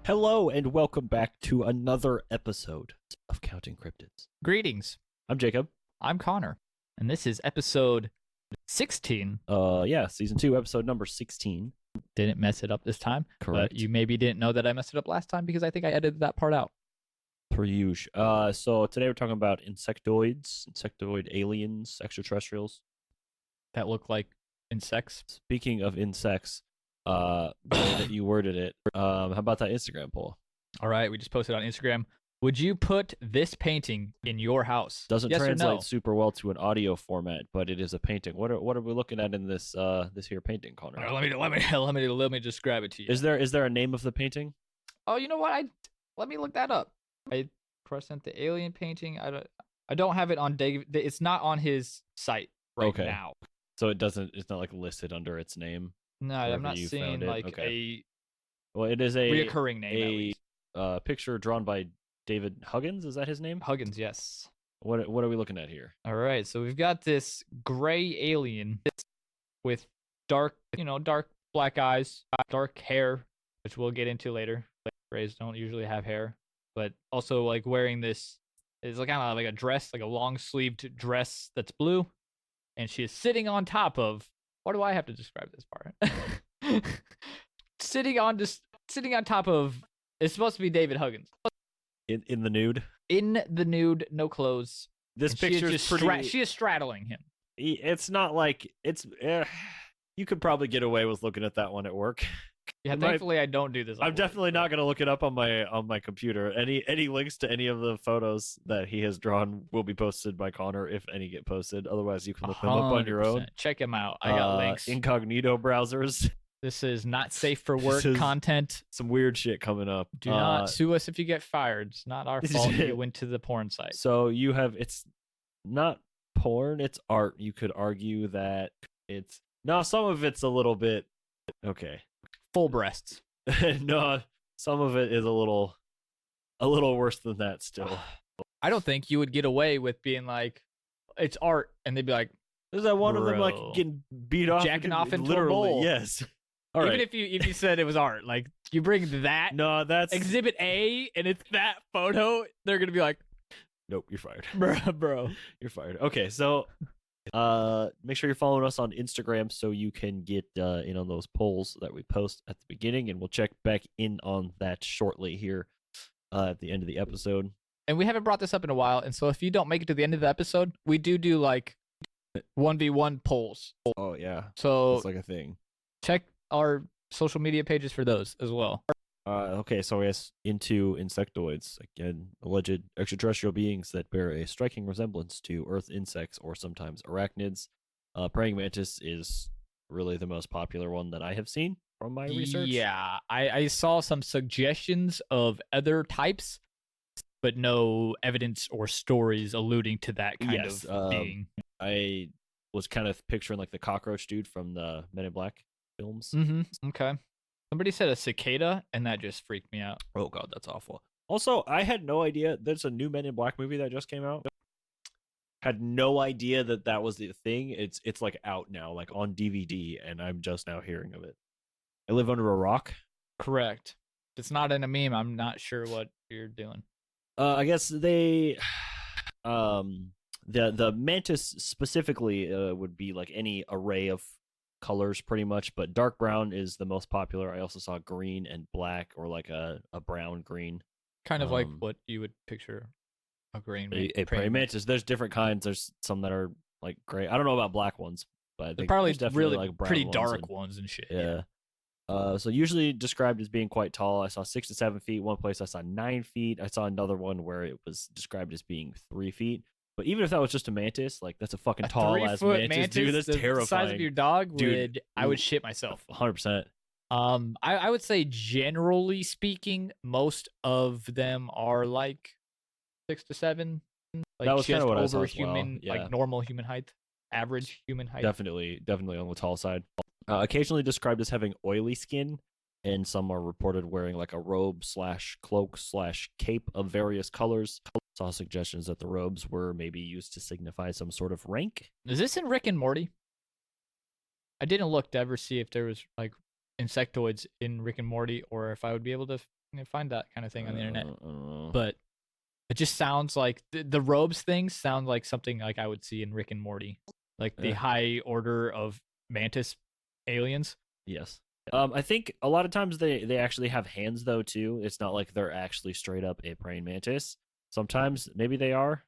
Hello and welcome back to another episode of Counting Cryptids. Greetings. I'm Jacob. I'm Connor, and this is episode 16. Season 2, episode number 16. Didn't mess it up this time. Correct. But you maybe didn't know that I messed it up last time because I think I edited that part out. Per usual. So today we're talking about insectoids, insectoid aliens, extraterrestrials. That look like insects. Speaking of insects, the way that you worded it, how about that Instagram poll? All right, we just posted on Instagram. Would you put this painting in your house? Doesn't yes translate super well to an audio format, but it is a painting. What are we looking at in this here painting, Connor? Let me just grab it to you. Is there a name of the painting? Oh, you know what? Let me look that up. I present the alien painting. I don't have it on David. It's not on his site right now. So it's not like listed under its name. No, I'm not seeing like a. Well, it is a reoccurring name. A picture drawn by David Huggins. Is that his name? Huggins, yes. What are we looking at here? All right, so we've got this gray alien with dark black eyes, dark hair, which we'll get into later. Grays don't usually have hair, but also like wearing this is like kind of like a dress, like a long sleeved dress that's blue, and she is sitting on top of. Why do I have to describe this part? sitting on top of. It's supposed to be David Huggins. In the nude. In the nude, no clothes. This picture is pretty. She is straddling him. It's not like it's. You could probably get away with looking at that one at work. Yeah, thankfully I don't do this. I'm definitely not going to look it up on my computer. Any links to any of the photos that he has drawn will be posted by Connor if any get posted. Otherwise, you can look them up on your own. Check him out. I got links. Incognito browsers. This is not safe for work content. Some weird shit coming up. Do not sue us if you get fired. It's not our fault you went to the porn site. So it's not porn, it's art. You could argue that some of it's a little bit okay. Full breasts. No, some of it is a little worse than that still. I don't think you would get away with being like, it's art, and they'd be like, there's that one of them like getting beat off, jacking off into literally, a bowl. yes. All right. Even if you said it was art, like you bring that, no, that's Exhibit A, and it's that photo, they're gonna be like, nope, you're fired, bro, you're fired. Okay, so make sure you're following us on Instagram so you can get in on those polls that we post at the beginning, and we'll check back in on that shortly here at the end of the episode. And we haven't brought this up in a while, and so if you don't make it to the end of the episode, we do like 1v1 polls. Oh yeah, so it's like a thing. Check our social media pages for those as well. Okay, so yes, into insectoids, again, alleged extraterrestrial beings that bear a striking resemblance to Earth insects or sometimes arachnids. Praying mantis is really the most popular one that I have seen from my research. Yeah, I saw some suggestions of other types, but no evidence or stories alluding to that kind of being. I was kind of picturing like the cockroach dude from the Men in Black films. Mm-hmm. Okay. Somebody said a cicada, and that just freaked me out. Oh god, that's awful. Also, I had no idea there's a new Men in Black movie that just came out. Had no idea that was the thing. It's like out now, like on DVD, and I'm just now hearing of it. I live under a rock. Correct. If it's not in a meme, I'm not sure what you're doing. I guess they the mantis specifically would be like any array of colors pretty much, but dark brown is the most popular. I also saw green and black, or like a brown green, kind of like what you would picture a green a praying mantis. There's different kinds. There's some that are like gray. I don't know about black ones, but they're probably really like pretty dark ones and shit. Yeah. So usually described as being quite tall. I saw 6 to 7 feet. One place I saw 9 feet. I saw another one where it was described as being 3 feet. But even if that was just a mantis, like that's a fucking tall ass mantis, dude. That's terrifying. The size of your dog, dude, I would shit myself. 100%. I would say generally speaking, most of them are like 6 to 7. Like that was kind of what I saw as human, well. Yeah. Like normal human height, average human height. Definitely on the tall side. Occasionally described as having oily skin, and some are reported wearing like a robe / cloak / cape of various colors. Saw suggestions that the robes were maybe used to signify some sort of rank. Is this in Rick and Morty? I didn't look to ever see if there was like insectoids in Rick and Morty, or if I would be able to You can find that kind of thing on the internet. I don't know. But it just sounds like the robes thing sound like something like I would see in Rick and Morty, like the high order of mantis aliens. Yes. I think a lot of times they actually have hands though too. It's not like they're actually straight up a praying mantis. Sometimes maybe they are.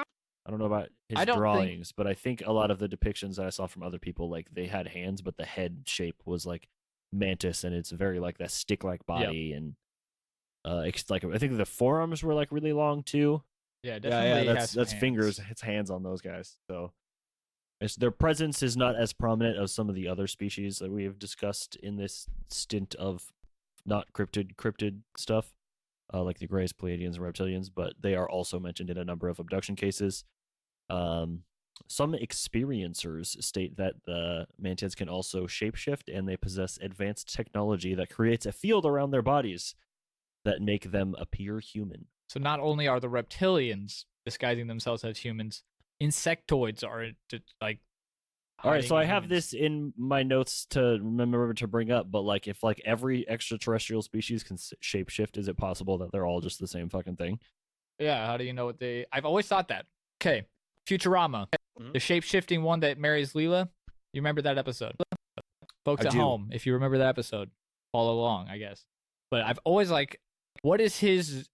I don't know about his drawings, but I think a lot of the depictions that I saw from other people, like they had hands, but the head shape was like mantis, and it's very like that stick-like body, and it's like I think the forearms were like really long too. Yeah, definitely. That's fingers. It's hands on those guys. So their presence is not as prominent as some of the other species that we have discussed in this stint of not cryptid stuff, like the Greys, Pleiadians, and Reptilians, but they are also mentioned in a number of abduction cases. Some experiencers state that the mantids can also shapeshift, and they possess advanced technology that creates a field around their bodies that make them appear human. So not only are the reptilians disguising themselves as humans, insectoids are like. All right, so I have this in my notes to remember to bring up, but like if like every extraterrestrial species can shapeshift, is it possible that they're all just the same fucking thing? Yeah, how do you know what they? I've always thought that. Okay, Futurama, the shape-shifting one that marries Leela. You remember that episode? Folks at home, if you remember that episode, follow along, I guess. But I've always like, what is his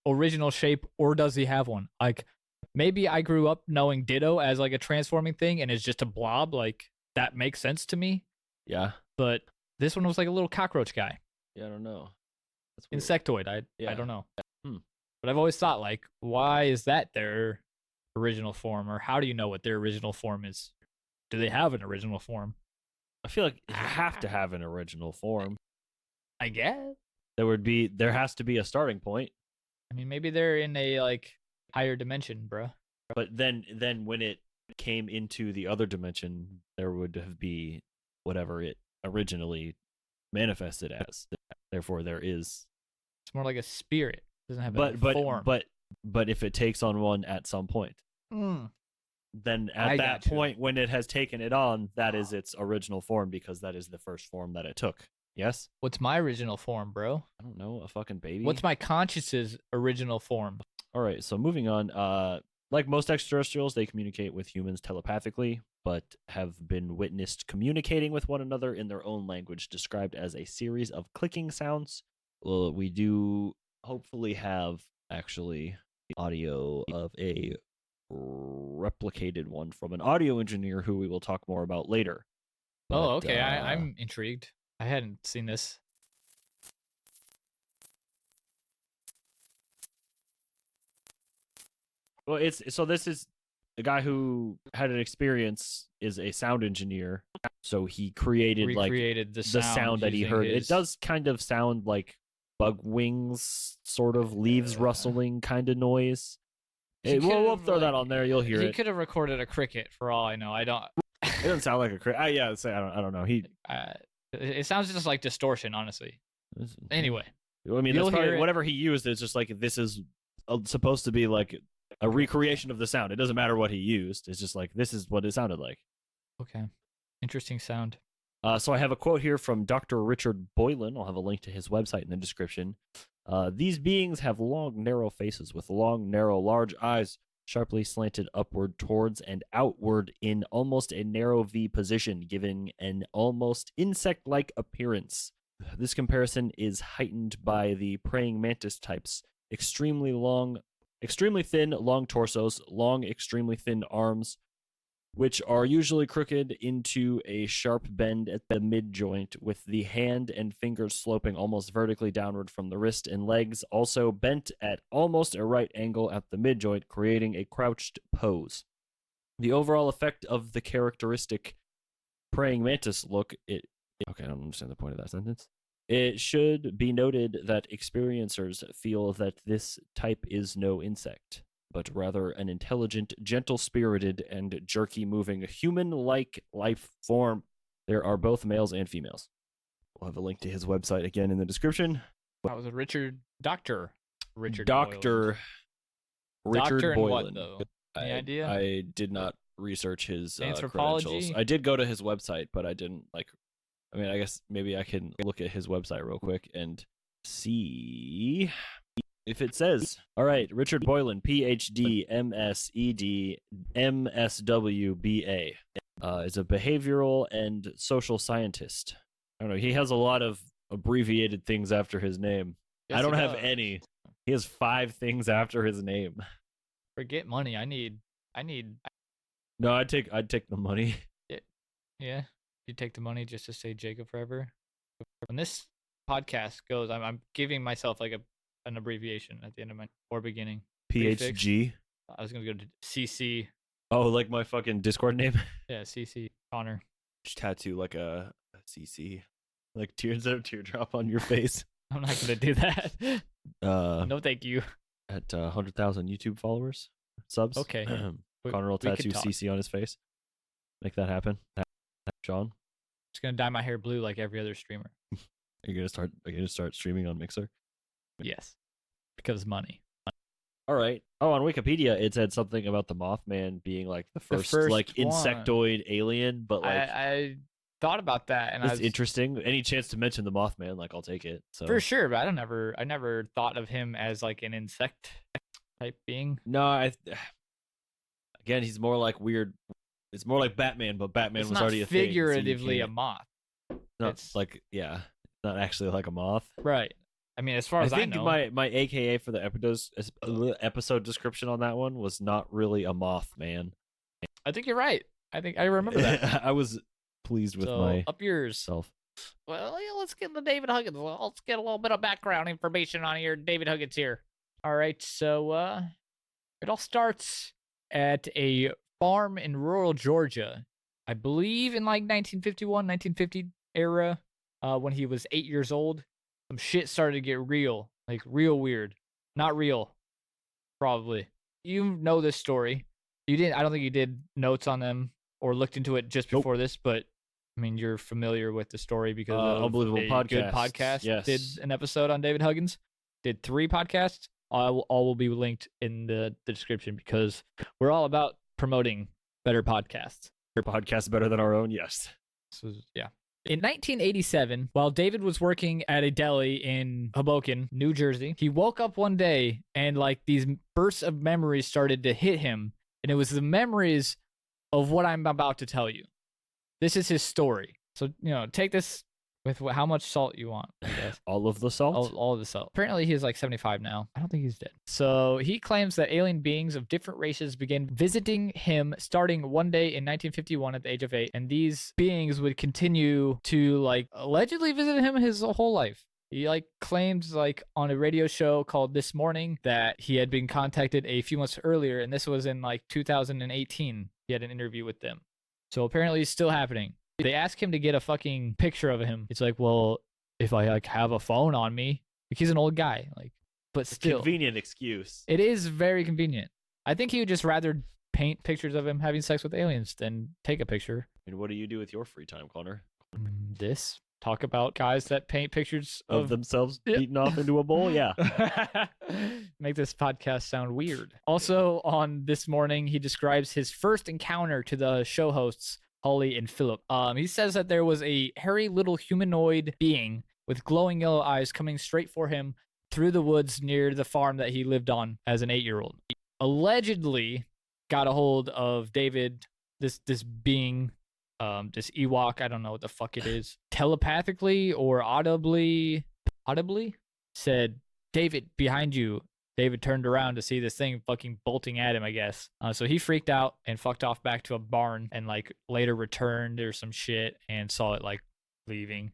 original shape, or does he have one? Like, maybe I grew up knowing Ditto as like a transforming thing, and it's just a blob. Like that makes sense to me. Yeah. But this one was like a little cockroach guy. Yeah, I don't know. Insectoid. I don't know. But I've always thought like, why is that their original form, or how do you know what their original form is? Do they have an original form? I feel like you have to have an original form. I guess there has to be a starting point. I mean, maybe they're in a like higher dimension, bro. But then when it came into the other dimension, there would have be whatever it originally manifested as. Therefore, there is. It's more like a spirit. It doesn't have a form. But if it takes on one at some point, then at that point when it has taken it on, that is its original form, because that is the first form that it took. Yes? What's my original form, bro? I don't know, a fucking baby? What's my conscious's original form? All right, so moving on. Like most extraterrestrials, they communicate with humans telepathically, but have been witnessed communicating with one another in their own language, described as a series of clicking sounds. Well, we do hopefully have actually audio of a replicated one from an audio engineer who we will talk more about later. But, okay. I'm intrigued. I hadn't seen this. Well, this is the guy who had an experience is a sound engineer, so he recreated the sound that he heard. It does kind of sound like bug wings, sort of leaves rustling kind of noise. We'll throw that on there. You'll hear it. He could have recorded a cricket for all I know. I don't. It doesn't sound like a cricket. I don't know. It sounds just like distortion, honestly. Anyway, I mean, that's probably whatever he used. It's just like this is supposed to be like a recreation of the sound. It doesn't matter what he used. It's just like this is what it sounded like. Okay, interesting sound. So I have a quote here from Dr. Richard Boylan. I'll have a link to his website in the description. These beings have long, narrow faces with long, narrow, large eyes, sharply slanted upward towards and outward in almost a narrow V position, giving an almost insect-like appearance. This comparison is heightened by the praying mantis types. Extremely thin, long torsos, long, extremely thin arms, which are usually crooked into a sharp bend at the mid-joint, with the hand and fingers sloping almost vertically downward from the wrist, and legs also bent at almost a right angle at the mid-joint, creating a crouched pose. The overall effect of the characteristic praying mantis look, okay, I don't understand the point of that sentence. It should be noted that experiencers feel that this type is no insect, but rather an intelligent, gentle-spirited, and jerky-moving human-like life form. There are both males and females. We'll have a link to his website again in the description. That was Dr. Richard Boylan. Doctor Boylan. What, though? Any idea? I did not research his anthropology. Credentials. I did go to his website, but I didn't I guess maybe I can look at his website real quick and see if it says. All right, Richard Boylan, PhD, MSED, MSWBA, is a behavioral and social scientist. I don't know. He has a lot of abbreviated things after his name. Yes, I don't he have does. any. He has 5 things after his name. Forget money. I need. No, I'd take the money. Yeah. You take the money just to say Jacob forever. When this podcast goes, I'm giving myself like an abbreviation at the end of my or beginning. PhD. I was gonna go to CC. Oh, like my fucking Discord name. Yeah, CC Connor. Just tattoo like a CC, like tears of teardrop on your face. I'm not gonna do that. No, thank you. At 100,000 YouTube followers, subs. Okay. Connor will we can tattoo talk. CC on his face. Make that happen, John. Just gonna dye my hair blue like every other streamer. Are you gonna start streaming on Mixer? Yes, because money. All right. Oh, on Wikipedia it said something about the Mothman being like the first like one. insectoid alien, but like I thought about that, and it's interesting. Any chance to mention the Mothman, like I'll take it. So for sure, but I never thought of him as like an insect type being. No, again he's more like weird. It's more like Batman, but Batman It's was not already a thing. So you figuratively a can't- moth. Not It's like not actually like a moth. right. I mean, as far as I think know, my AKA for the episode description on that one was not really a moth, man. I think you're right. I think I remember that. I was pleased with So myself. up yours. Well, yeah, let's get the David Huggins. Well, let's get a little bit of background information on your David Huggins here. All right, so it all starts at a farm in rural Georgia. I believe in like 1951, 1950 era, when he was 8 years old. Some shit started to get real, like real weird. Not real, probably. You know this story. You didn't. I don't think you did notes on them or looked into it just before this, but I mean, you're familiar with the story because of Unbelievable a good Podcast. podcast. Yes. Did an episode on David Huggins. Did 3 podcasts. All will be linked in the description because we're all about promoting better podcasts. Your podcast better than our own, yes. So yeah. In 1987, while David was working at a deli in Hoboken, New Jersey, he woke up one day and like these bursts of memories started to hit him. And it was the memories of what I'm about to tell you. This is his story. So, take this with how much salt you want, I guess. All of the salt? All of the salt. Apparently, he's like 75 now. I don't think he's dead. So he claims that alien beings of different races began visiting him starting one day in 1951 at the age of 8. And these beings would continue to like allegedly visit him his whole life. He like claimed like on a radio show called This Morning that he had been contacted a few months earlier. And this was in like 2018. He had an interview with them. So apparently it's still happening. They ask him to get a fucking picture of him. It's like, well, if I like have a phone on me, like he's an old guy, like, but still, Convenient excuse. it is very convenient. I think he would just rather paint pictures of him having sex with aliens than take a picture. And what do you do with your free time, Connor? This talk about guys that paint pictures Of themselves beaten off into a bowl? Yeah. Make this podcast sound weird. Also, on This Morning, he describes his first encounter to the show hosts, Holly and Philip. He says that there was a hairy little humanoid being with glowing yellow eyes coming straight for him through the woods near the farm that he lived on as an 8-year-old. Allegedly got a hold of David, this being, this Ewok, I don't know what the fuck it is, telepathically or audibly said, "David, behind you." David turned around to see this thing fucking bolting at him, I guess. So he freaked out and fucked off back to a barn and like later returned or some shit and saw it like leaving.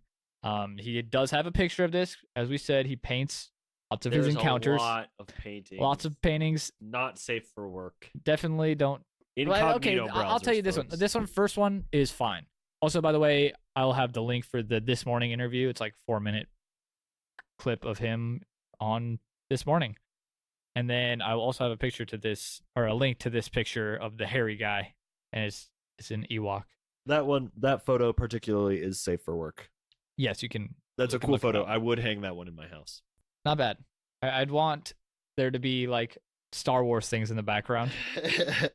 He does have a picture of this. As we said, he paints lots of his encounters. A lot of paintings. Lots of paintings. Not safe for work. Definitely don't. Incognito Okay, I'll tell you this one. This first one is fine. Also, by the way, I'll have the link for the This Morning interview. It's like 4-minute clip of him on This Morning. And then I will also have a picture to this, or a link to this picture of the hairy guy, and it's an Ewok. That photo particularly is safe for work. Yes, you can. That's you a can cool look it photo. up. I would hang that one in my house. Not bad. I'd want there to be like Star Wars things in the background because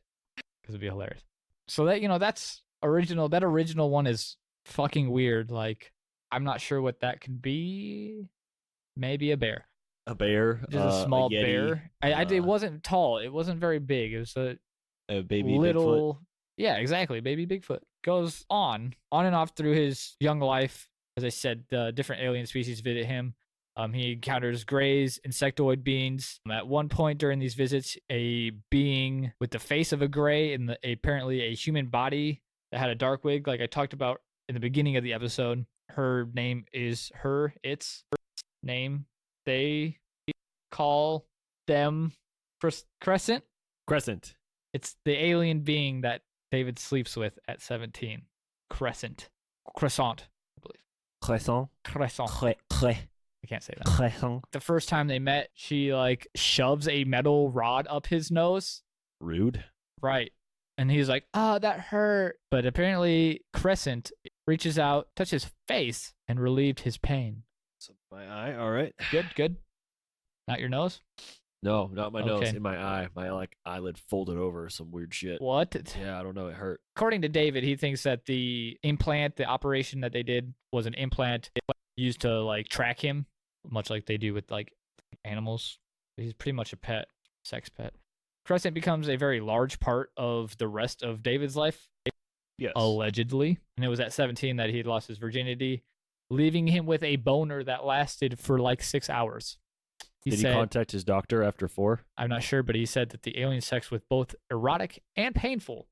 it'd be hilarious. So that that's original. That original one is fucking weird. Like I'm not sure what that could be. maybe a bear. A bear, Just a small Yeti, bear. It wasn't tall. It wasn't very big. It was a baby Bigfoot. little. Yeah, exactly. Baby Bigfoot goes on and off through his young life. As I said, different alien species visit him. He encounters greys, insectoid beings. At one point during these visits, a being with the face of a gray and apparently a human body that had a dark wig, like I talked about in the beginning of the episode. Her name is its name. They call them Crescent. Crescent. It's the alien being that David sleeps with at 17. Crescent, I believe. Crescent. I can't say that. Crescent. The first time they met, she like shoves a metal rod up his nose. Rude. Right. And he's like, "Oh, that hurt." But apparently Crescent reaches out, touches his face, and relieved his pain. So my eye. All right. Good. Not your nose? No, not my nose. Okay. In my eye. My like eyelid folded over. Some weird shit. What? Yeah, I don't know. It hurt. According to David, he thinks that the operation that they did was an implant used to like track him, much like they do with like animals. He's pretty much a pet, sex pet. Crescent becomes a very large part of the rest of David's life. Yes. Allegedly. And it was at 17 that he lost his virginity, leaving him with a boner that lasted for like 6 hours. Did he contact his doctor after 4? I'm not sure, but he said that the alien sex was both erotic and painful.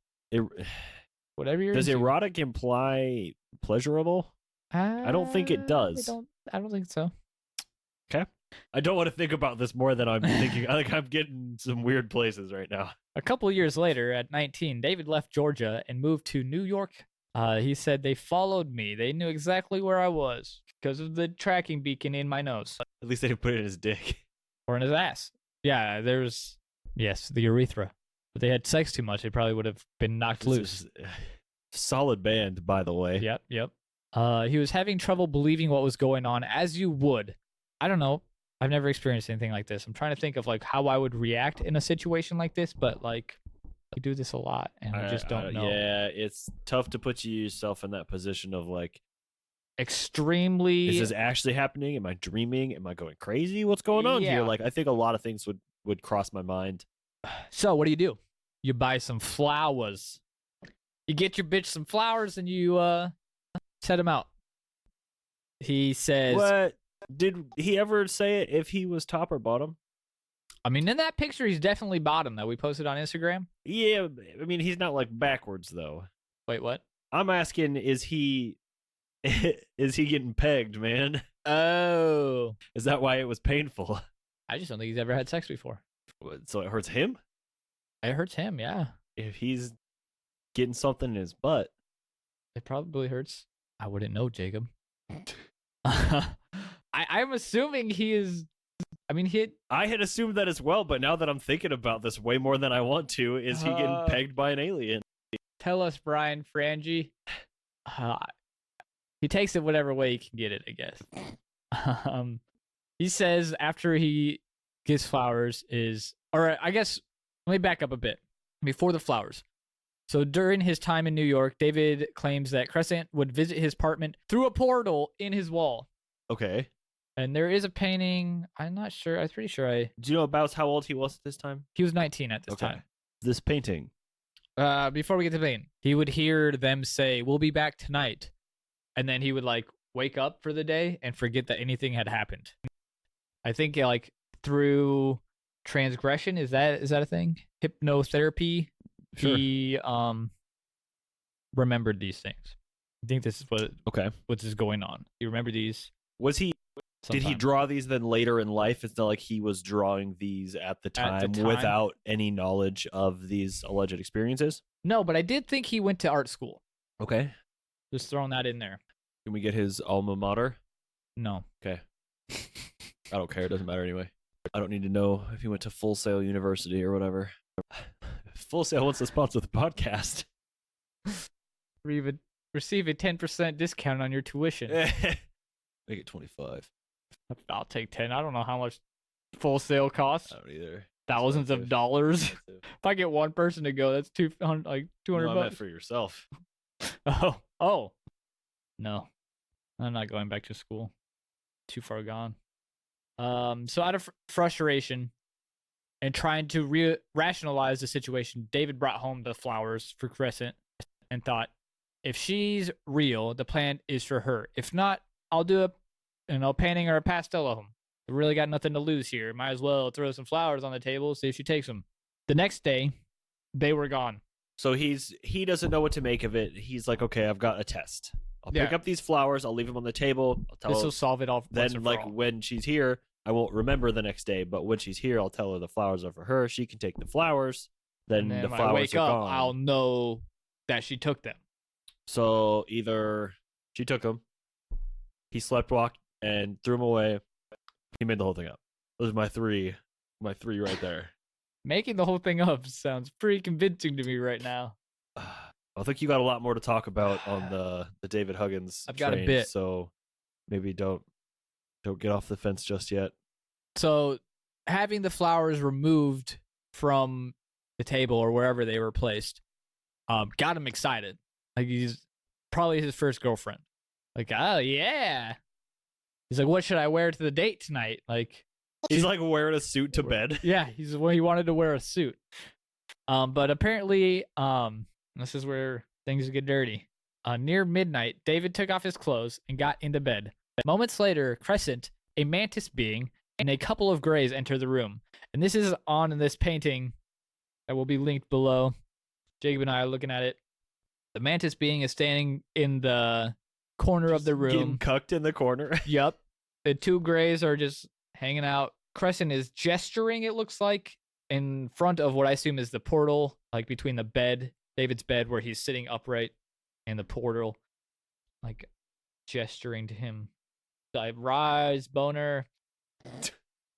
Whatever you're Does into. erotic imply pleasurable? I don't think it does. I don't think so. Okay. I don't want to think about this more than I'm thinking. I think I'm getting some weird places right now. A couple of years later, at 19, David left Georgia and moved to New York. He said, "They followed me. They knew exactly where I was because of the tracking beacon in my nose." At least they didn't put it in his dick. Or in his ass. Yeah, yes, the urethra. But they had sex too much. They probably would have been knocked loose. Solid band, by the way. Yep. He was having trouble believing what was going on, as you would. I don't know. I've never experienced anything like this. I'm trying to think of like how I would react in a situation like this, but like I do this a lot and I just don't know. Yeah, it's tough to put yourself in that position of like, extremely. is this actually happening? Am I dreaming? Am I going crazy? What's going on here? Like, I think a lot of things would cross my mind. So what do? You buy some flowers. You get your bitch some flowers and you set him out. He says, "What? Did he ever say it if he was top or bottom?" I mean, in that picture, he's definitely bottom that we posted on Instagram. Yeah, I mean, he's not like backwards though. Wait, what? I'm asking, is he getting pegged, man? Oh. Is that why it was painful? I just don't think he's ever had sex before. So it hurts him? It hurts him, yeah. If he's getting something in his butt. It probably hurts. I wouldn't know, Jacob. I'm assuming he is. I mean, I had assumed that as well, but now that I'm thinking about this way more than I want to, is he getting pegged by an alien? Tell us, Brian Frangie. He takes it whatever way he can get it, I guess. He says after he gets flowers I guess, let me back up a bit. Before the flowers. So during his time in New York, David claims that Crescent would visit his apartment through a portal in his wall. Okay. And there is a painting. I'm not sure. I'm pretty sure Do you know about how old he was at this time? He was 19 at this time. This painting. Before we get to the painting, he would hear them say, "We'll be back tonight." And then he would like wake up for the day and forget that anything had happened. I think like through transgression, is that a thing? Hypnotherapy. Sure. He remembered these things. I think this is what is going on. He remembered these. Did he draw these then later in life? It's not like he was drawing these at the time without any knowledge of these alleged experiences? No, but I did think he went to art school. Okay. Just throwing that in there. Can we get his alma mater? No. Okay. I don't care. It doesn't matter anyway. I don't need to know if he went to Full Sail University or whatever. Full Sail wants to sponsor the podcast. Receive a 10% discount on your tuition. Make it 25. I'll take 10. I don't know how much Full Sail costs. I don't either. Thousands of dollars. If I get one person to go, that's $200 no, bucks. for yourself. Oh. No. I'm not going back to school. Too far gone. So out of frustration and trying to rationalize the situation, David brought home the flowers for Crescent and thought, if she's real, the plan is for her. If not, I'll do a painting or a pastel of them. I really got nothing to lose here. Might as well throw some flowers on the table, see if she takes them. The next day, they were gone. So he doesn't know what to make of it. He's like, okay, I've got a test. I'll pick up these flowers. I'll leave them on the table. I'll tell this her. will solve it all. Then, like, when she's here, I won't remember the next day. But when she's here, I'll tell her the flowers are for her. She can take the flowers. Then the when flowers I wake are up, gone. I'll know that she took them. So either she took them, he slept walked and threw them away. He made the whole thing up. Those are my three right there. Making the whole thing up sounds pretty convincing to me right now. I think you got a lot more to talk about on the David Huggins I've got train, a bit. So maybe don't get off the fence just yet. So having the flowers removed from the table or wherever they were placed got him excited. Like, he's probably his first girlfriend. Like, oh yeah. He's like, what should I wear to the date tonight? Like, he's like wearing a suit to bed. Yeah, he wanted to wear a suit. But apparently, this is where things get dirty. Near midnight, David took off his clothes and got into bed. Moments later, Crescent, a mantis being, and a couple of grays enter the room. And this is on in this painting that will be linked below. Jacob and I are looking at it. The mantis being is standing in the corner of the room. Getting cucked in the corner. Yup. The two grays are just hanging out. Crescent is gesturing, it looks like, in front of what I assume is the portal, like between the bed, David's bed, where he's sitting upright, and the portal, like gesturing to him. I rise, boner.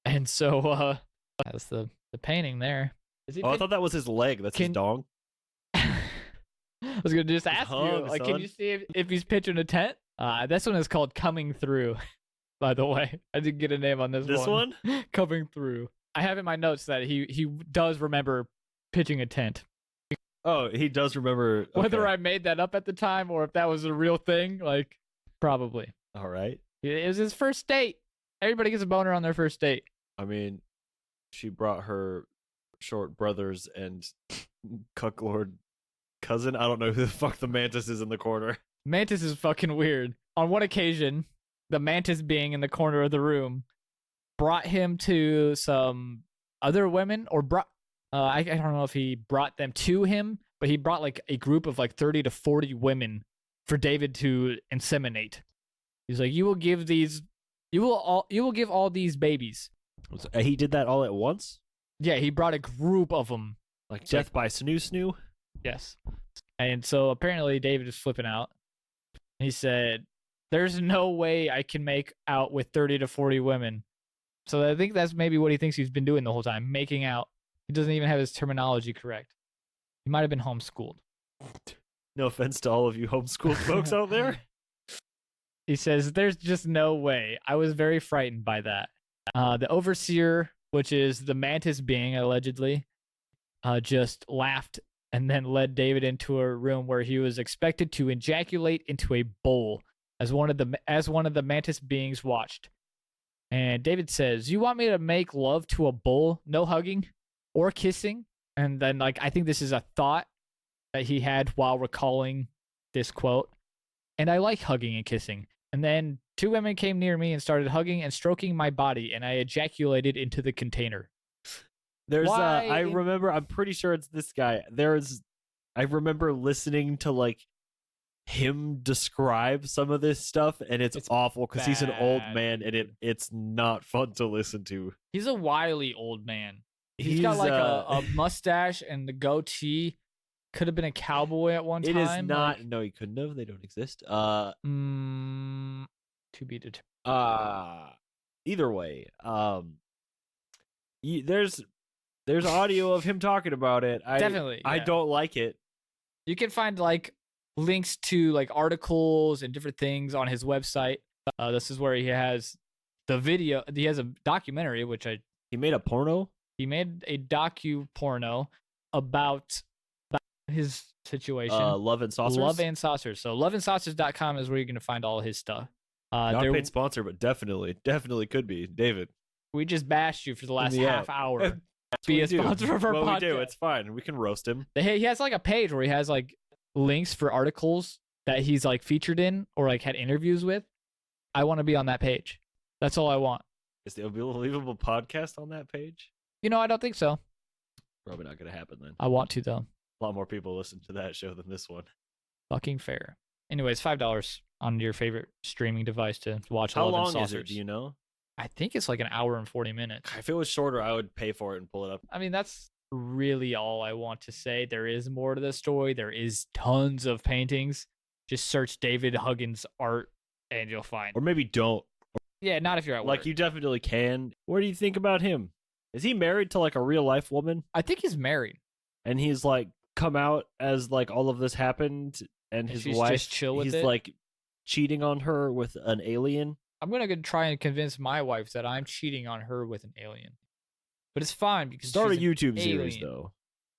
And so that's the painting there. I thought that was his leg. That's his dong. I was gonna just ask you, like, can you see if he's pitching a tent? This one is called Coming Through, by the way. I didn't get a name on this one. This one? Coming Through. I have in my notes that he does remember pitching a tent. Oh, he does remember. Okay. Whether I made that up at the time or if that was a real thing, like, probably. All right. It was his first date. Everybody gets a boner on their first date. I mean, she brought her short brothers and cucklord cousin. I don't know who the fuck the mantis is in the corner. Mantis is fucking weird. On one occasion, the mantis being in the corner of the room brought him to some other women, or brought I don't know if he brought them to him, but he brought like a group of like 30 to 40 women for David to inseminate. He's like, you will give all these babies. He did that all at once? Yeah, he brought a group of them. Like death by snoo. Yes. And so apparently David is flipping out. He said, there's no way I can make out with 30 to 40 women. So I think that's maybe what he thinks he's been doing the whole time, making out. He doesn't even have his terminology correct. He might have been homeschooled. No offense to all of you homeschooled folks out there. He says, there's just no way. I was very frightened by that. The overseer, which is the mantis being, allegedly, just laughed and then led David into a room where he was expected to ejaculate into a bowl as one of the mantis beings watched. And David says, you want me to make love to a bowl? No hugging or kissing? And then, like, I think this is a thought that he had while recalling this quote. And I like hugging and kissing. And then two women came near me and started hugging and stroking my body, and I ejaculated into the container. There's I remember, I'm pretty sure it's this guy. I remember listening to like him describe some of this stuff, and it's awful because he's an old man, and it's not fun to listen to. He's a wily old man. He's got like a mustache and the goatee. Could have been a cowboy at one time. It is not. Like, no, he couldn't have. They don't exist. To be determined. Either way, there's audio of him talking about it. Definitely. Yeah. I don't like it. You can find like links to like articles and different things on his website. This is where he has the video. He has a documentary, he made a porno. He made a docu-porno about his situation. Love and Saucers? Love and Saucers. So loveandsaucers.com is where you're going to find all his stuff. Not a paid sponsor, but definitely could be. David. We just bashed you for the last half hour. That's Be what a we do. sponsor of our Well, podcast. we do. It's fine. We can roast him. He has like a page where he has like links for articles that he's like featured in or like had interviews with. I want to be on that page. That's all I want. Is the Unbelievable podcast on that page? You know, I don't think so. Probably not going to happen then. I want to though. A lot more people listen to that show than this one. Fucking fair. Anyways, $5 on your favorite streaming device to watch. How 11 long saucers. is it? Do you know? I think it's like an hour and 40 minutes. If it was shorter, I would pay for it and pull it up. I mean, that's really all I want to say. There is more to the story. There is tons of paintings. Just search David Huggins art and you'll find. Or maybe don't. Yeah, not if you're at work. Like, you definitely can. What do you think about him? Is he married to like a real life woman? I think he's married. And he's like come out as like all of this happened, and his she's wife just chill with he's it? like cheating on her with an alien. I'm gonna go try and convince my wife that I'm cheating on her with an alien. But it's fine because Start a she's an YouTube series alien. though.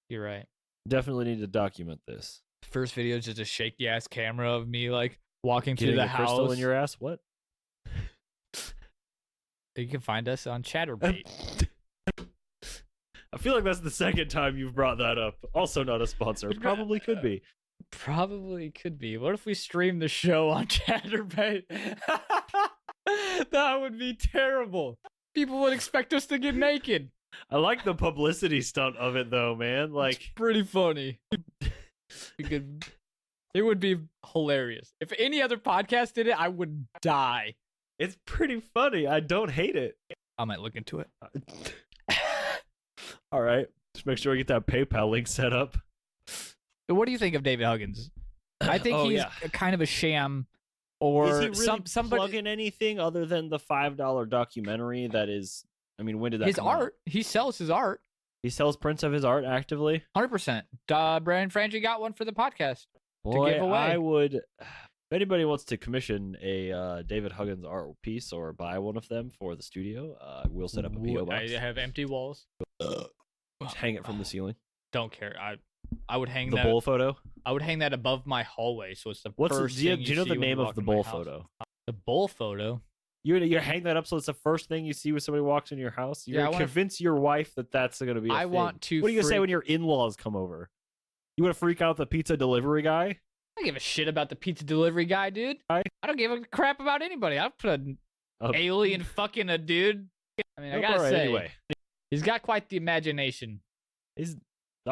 You're right. Definitely need to document this. First video is just a shaky ass camera of me like walking through Getting the a house. crystal in your ass? What? You can find us on Chatterbait. I feel like that's the second time you've brought that up. Also not a sponsor. Probably could be. Probably could be. What if we stream the show on Chatterbait? That would be terrible. People would expect us to get naked. I like the publicity stunt of it though, man. Like, It's pretty funny. It would be hilarious. If any other podcast did it, I would die. it's pretty funny. I don't hate it. I might look into it. All right. Just make sure I get that PayPal link set up. What do you think of David Huggins? I think Oh, he's yeah. kind of a sham, or Is he really somebody. plugging anything other than the $5 documentary that is, I mean, when did that His come out? art, he sells his art, He sells prints of his art actively? 100%. Brandon Frangie got one for the podcast. Boy, give away. I would, if anybody wants to commission a David Huggins art piece or buy one of them for the studio, we'll set up a PO box. I have empty walls. Just hang it from the ceiling. Don't care. I would hang The that. bull photo? I would hang that above my hallway, so it's the What's first do you, thing do you know see the when you name walk of the in my bull house. photo? The bull photo. You hang that up so it's the first thing you see when somebody walks in your house. You're Yeah, I gonna wanna- convince your wife that that's going to be. I thing. want to What are you gonna say freak- when your in-laws come over? You want to freak out the pizza delivery guy? I don't give a shit about the pizza delivery guy, dude. I don't give a crap about anybody. I'll put an alien fucking a dude. I mean, I gotta Alright, say, anyway, he's got quite the imagination. the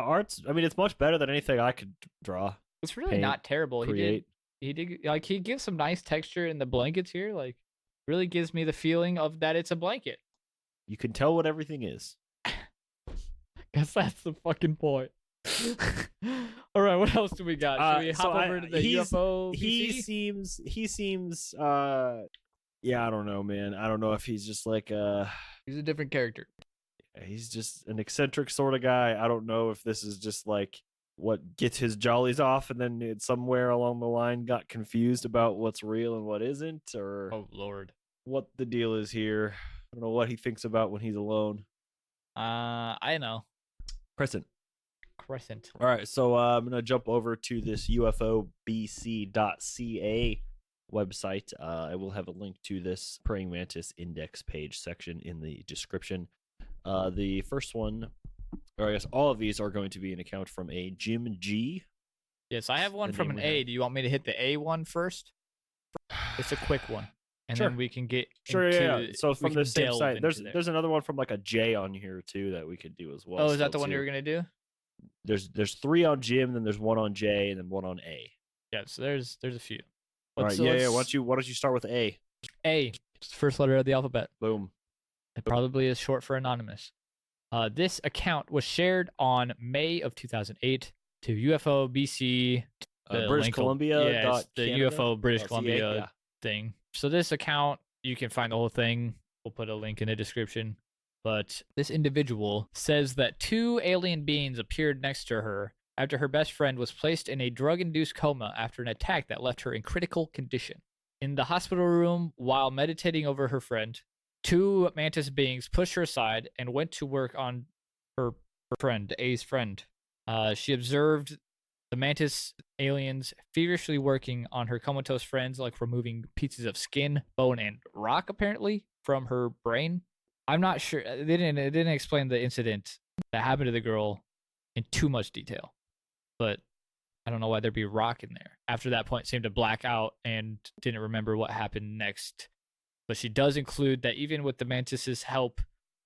art's. I mean, it's much better than anything I could draw. It's really Paint, not terrible. Create. He did like he gives some nice texture in the blankets here. Like, really gives me the feeling of that it's a blanket. You can tell what everything is. Guess that's the fucking point. All right, what else do we got? Should we so hop over to the UFO? He BC? seems. Yeah, I don't know, man. I don't know if he's just like He's a different character. he's just an eccentric sort of guy. I don't know if this is just like what gets his jollies off, and then it somewhere along the line got confused about what's real and what isn't, or Oh Lord. what the deal is here. I don't know what he thinks about when he's alone. I know. Crescent. Crescent. All right, so I'm gonna jump over to this UFOBC.ca website. I will have a link to this praying mantis index page section in the description. The first one, or I guess all of these, are going to be an account from a Jim G. Yes, I have one The from name an we A. have. Do you want me to hit the A one first? It's a quick one, and Sure. then we can get Sure, into, yeah. So we from can the same delve site, into there. there's another one from like a J on here too that we could do as well. Oh, is that still, the one you too. were gonna do? There's 3 on Jim, then there's 1 on J, and then 1 on A. Yeah, so there's a few. All right, Let's- yeah. let's- Why don't you start with A? A. It's the first letter of the alphabet. Boom. It probably is short for anonymous. This account was shared on May of 2008 to UFO BC. the British link will- Columbia. Yeah, it's the Canada UFO British .ca, Columbia yeah. thing. So this account, you can find the whole thing. We'll put a link in the description. But this individual says that 2 alien beings appeared next to her after her best friend was placed in a drug-induced coma after an attack that left her in critical condition. In the hospital room, while meditating over her friend, 2 mantis beings pushed her aside and went to work on her friend, A's friend. She observed the mantis aliens feverishly working on her comatose friends, like removing pieces of skin, bone, and rock, apparently, from her brain. I'm not sure. They didn't explain the incident that happened to the girl in too much detail, but I don't know why there'd be rock in there. After that point, seemed to black out and didn't remember what happened next. But she does include that even with the mantis's help,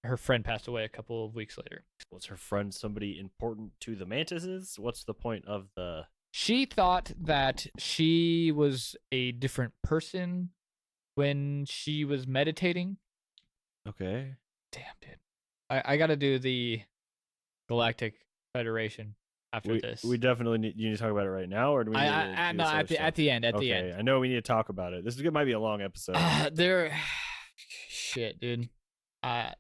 her friend passed away a couple of weeks later. Was her friend somebody important to the mantises? What's the point of the? She thought that she was a different person when she was meditating. Okay. Damn, dude. I got to do the Galactic Federation after this. We definitely need. You need to talk about it right now, or do we need to do no, at the end. At the Okay, end. I know we need to talk about it. Might be a long episode. Shit, dude. A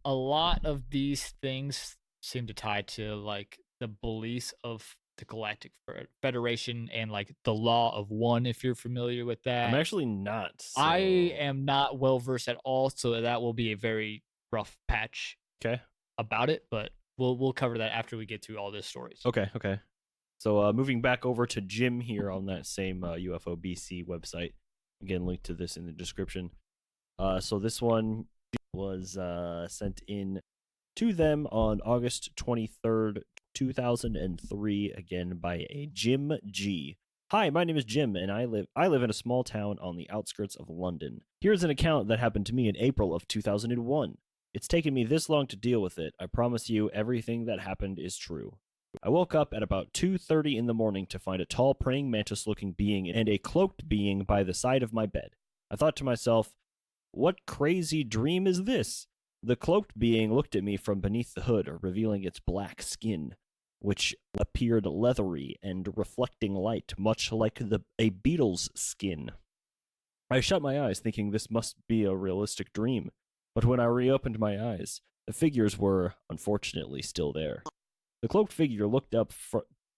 lot of these things seem to tie to like the beliefs of the Galactic Federation and like the Law of One, if you're familiar with that. I'm actually not. So... I am not well versed at all, so that will be a very rough patch. Okay. About it, but we'll cover that after we get through all these stories. Okay. So moving back over to Jim here on that same UFO BC website. Again, link to this in the description. So this one was sent in to them on August 23rd, 2003, again by a Jim G. Hi, my name is Jim, and I live in a small town on the outskirts of London. Here's an account that happened to me in April of 2001. It's taken me this long to deal with it. I promise you everything that happened is true. I woke up at about 2:30 in the morning to find a tall praying mantis-looking being and a cloaked being by the side of my bed. I thought to myself, what crazy dream is this? The cloaked being looked at me from beneath the hood, revealing its black skin, which appeared leathery and reflecting light, much like a beetle's skin. I shut my eyes, thinking this must be a realistic dream. But when I reopened my eyes, the figures were, unfortunately, still there. The cloaked figure looked up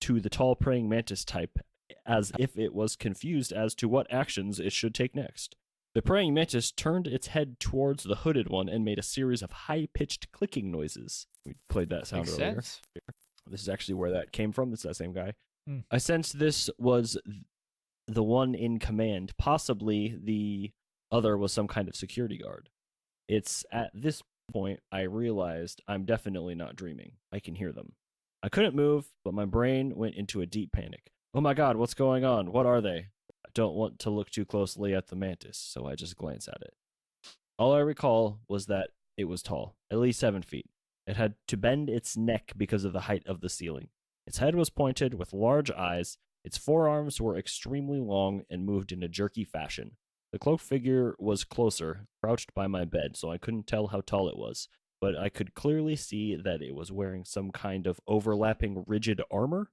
to the tall praying mantis type as if it was confused as to what actions it should take next. The praying mantis turned its head towards the hooded one and made a series of high-pitched clicking noises. We played that sound Makes earlier. sense. This is actually where that came from. It's that same guy. Hmm. I sensed this was the one in command. Possibly the other was some kind of security guard. It's at this point I realized I'm definitely not dreaming. I can hear them. I couldn't move, but my brain went into a deep panic. Oh my god, what's going on? What are they? I don't want to look too closely at the mantis, so I just glance at it. All I recall was that it was tall, at least 7 feet. It had to bend its neck because of the height of the ceiling. Its head was pointed with large eyes. Its forearms were extremely long and moved in a jerky fashion. The cloaked figure was closer, crouched by my bed, so I couldn't tell how tall it was, but I could clearly see that it was wearing some kind of overlapping rigid armor,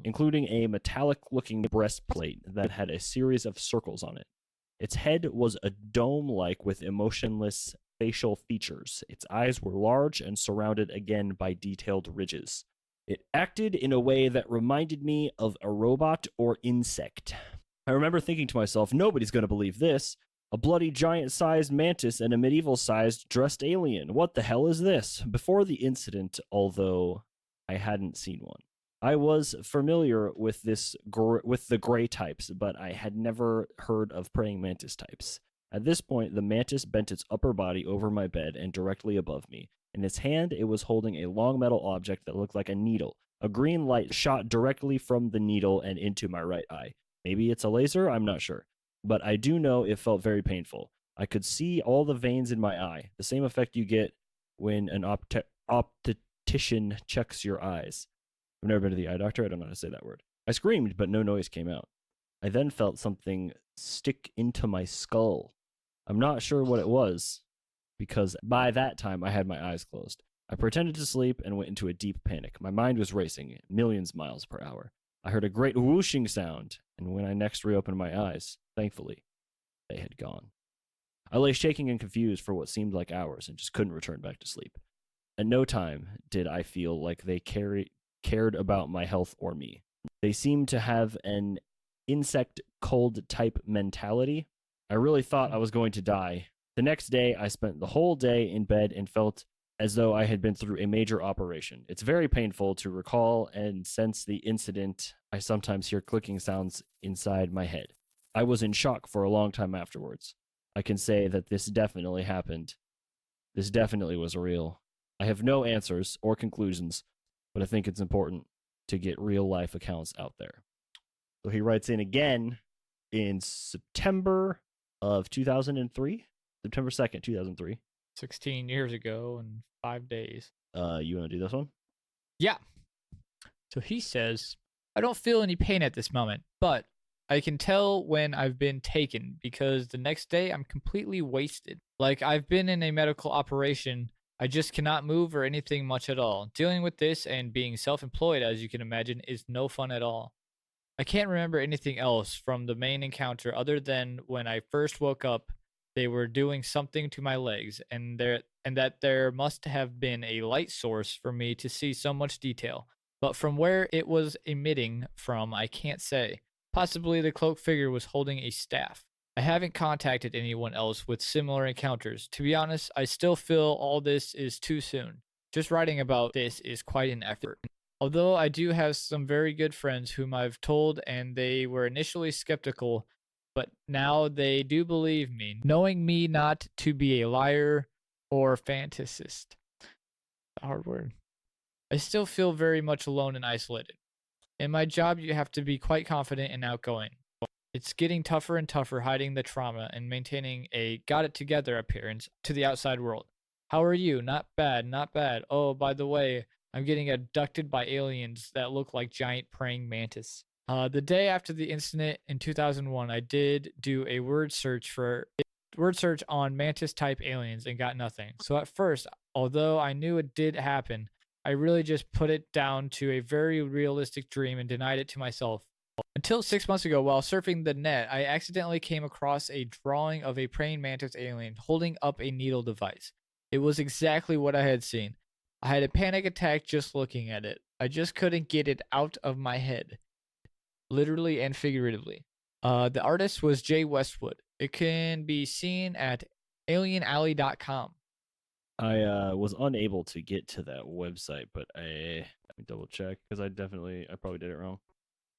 including a metallic-looking breastplate that had a series of circles on it. Its head was a dome-like with emotionless facial features. Its eyes were large and surrounded again by detailed ridges. It acted in a way that reminded me of a robot or insect. I remember thinking to myself, nobody's going to believe this. A bloody giant-sized mantis and a medieval-sized dressed alien. What the hell is this? Before the incident, although I hadn't seen one, I was familiar with with the gray types, but I had never heard of praying mantis types. At this point, the mantis bent its upper body over my bed and directly above me. In its hand, it was holding a long metal object that looked like a needle. A green light shot directly from the needle and into my right eye. Maybe it's a laser, I'm not sure. But I do know it felt very painful. I could see all the veins in my eye, the same effect you get when an optician checks your eyes. I've never been to the eye doctor, I don't know how to say that word. I screamed, but no noise came out. I then felt something stick into my skull. I'm not sure what it was, because by that time I had my eyes closed. I pretended to sleep and went into a deep panic. My mind was racing, millions miles per hour. I heard a great whooshing sound, and when I next reopened my eyes, thankfully, they had gone. I lay shaking and confused for what seemed like hours and just couldn't return back to sleep. At no time did I feel like they cared about my health or me. They seemed to have an insect cold type mentality. I really thought I was going to die. The next day, I spent the whole day in bed and felt as though I had been through a major operation. It's very painful to recall and since the incident, I sometimes hear clicking sounds inside my head. I was in shock for a long time afterwards. I can say that this definitely happened This definitely was real. I have no answers or conclusions, but I think it's important to get real life accounts out there. So he writes in again in September of 2003, September 2nd, 2003. 16 years ago and 5 days. You want to do this one? Yeah. So he says, I don't feel any pain at this moment, but I can tell when I've been taken because the next day I'm completely wasted. Like I've been in a medical operation. I just cannot move or anything much at all. Dealing with this and being self-employed, as you can imagine, is no fun at all. I can't remember anything else from the main encounter other than when I first woke up, they were doing something to my legs, and that there must have been a light source for me to see so much detail. But from where it was emitting from, I can't say. Possibly the cloaked figure was holding a staff. I haven't contacted anyone else with similar encounters. To be honest, I still feel all this is too soon. Just writing about this is quite an effort. Although I do have some very good friends whom I've told and they were initially skeptical, but now they do believe me, knowing me not to be a liar or fantasist. A hard word. I still feel very much alone and isolated. In my job, you have to be quite confident and outgoing. It's getting tougher and tougher hiding the trauma and maintaining a got it together appearance to the outside world. How are you? Not bad, not bad. Oh, by the way, I'm getting abducted by aliens that look like giant praying mantis. The day after the incident in 2001, I did do a word search on mantis type aliens and got nothing. So at first, although I knew it did happen, I really just put it down to a very realistic dream and denied it to myself. Until 6 months ago, while surfing the net, I accidentally came across a drawing of a praying mantis alien holding up a needle device. It was exactly what I had seen. I had a panic attack just looking at it. I just couldn't get it out of my head, literally and figuratively. The artist was Jay Westwood. It can be seen at alienalley.com. I was unable to get to that website, but let me double check because I probably did it wrong.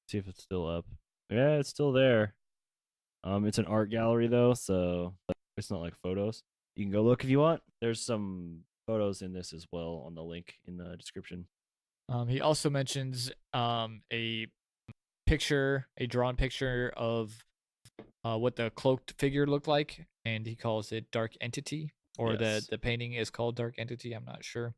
See if it's still up. Yeah, it's still there. It's an art gallery though, so it's not like photos. You can go look if you want. There's some photos in this as well on the link in the description. He also mentions a drawn picture of what the cloaked figure looked like, and he calls it Dark Entity, or yes. the painting is called Dark Entity. I'm not sure.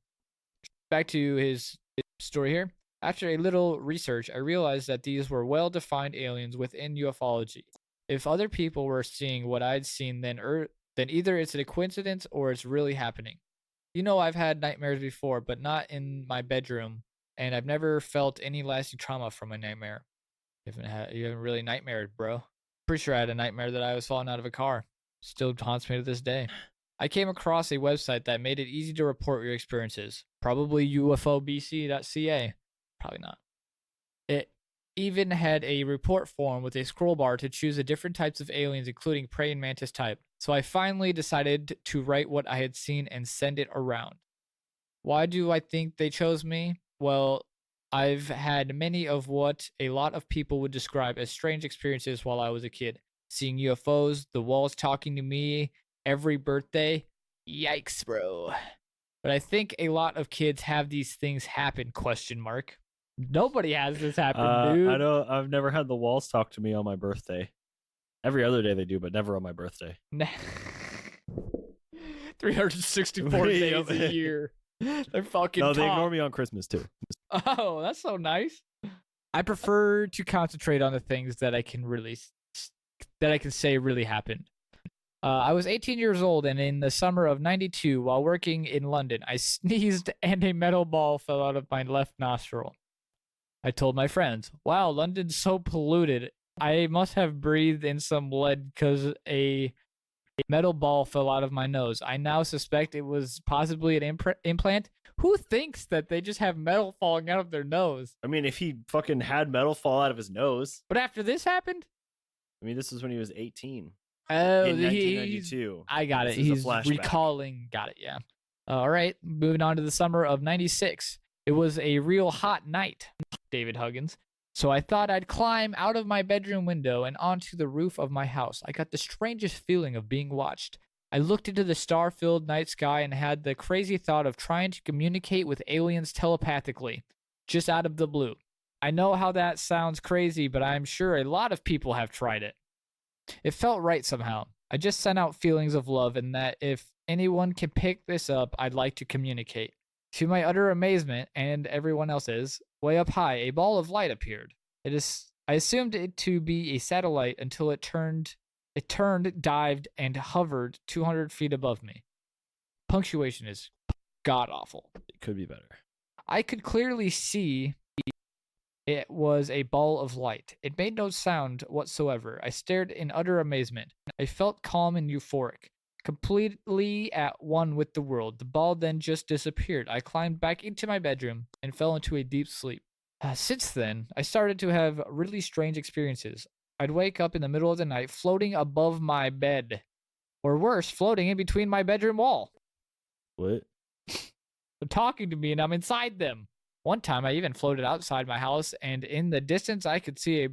Back to his story here. After a little research, I realized that these were well-defined aliens within ufology. If other people were seeing what I'd seen, then either it's a coincidence or it's really happening. You know, I've had nightmares before, but not in my bedroom, and I've never felt any lasting trauma from a nightmare. You haven't really nightmared, bro. Pretty sure I had a nightmare that I was falling out of a car. Still haunts me to this day. I came across a website that made it easy to report your experiences. Probably ufobc.ca. Probably not. It even had a report form with a scroll bar to choose the different types of aliens, including praying mantis type. So I finally decided to write what I had seen and send it around. Why do I think they chose me? Well, I've had many of what a lot of people would describe as strange experiences while I was a kid. Seeing UFOs, the walls talking to me every birthday. Yikes, bro. But I think a lot of kids have these things happen, ? Nobody has this happen, dude. I've never had the walls talk to me on my birthday. Every other day they do, but never on my birthday. 364 days a year. They're fucking No, they ignore me on Christmas too. Oh, that's so nice. I prefer to concentrate on the things that I can say really happened. I was 18 years old, and in the summer of 92, while working in London, I sneezed and a metal ball fell out of my left nostril. I told my friends, wow, London's so polluted. I must have breathed in some lead because a metal ball fell out of my nose. I now suspect it was possibly an implant. Who thinks that they just have metal falling out of their nose? I mean, if he fucking had metal fall out of his nose. But after this happened? I mean, this is when he was 18. Oh, in 1992. I got it. He's recalling. Got it, yeah. All right, moving on to the summer of 96. It was a real hot night, David Huggins. So I thought I'd climb out of my bedroom window and onto the roof of my house. I got the strangest feeling of being watched. I looked into the star-filled night sky and had the crazy thought of trying to communicate with aliens telepathically, just out of the blue. I know how that sounds crazy, but I'm sure a lot of people have tried it. It felt right somehow. I just sent out feelings of love and that if anyone can pick this up, I'd like to communicate. To my utter amazement, and everyone else's, way up high, a ball of light appeared. I assumed it to be a satellite until it turned, dived, and hovered 200 feet above me. Punctuation is god awful. It could be better. I could clearly see it was a ball of light. It made no sound whatsoever. I stared in utter amazement. I felt calm and euphoric, completely at one with the world. The ball then just disappeared. I climbed back into my bedroom and fell into a deep sleep. Since then, I started to have really strange experiences. I'd wake up in the middle of the night floating above my bed. Or worse, floating in between my bedroom wall. What? They're talking to me and I'm inside them. One time I even floated outside my house and in the distance I could see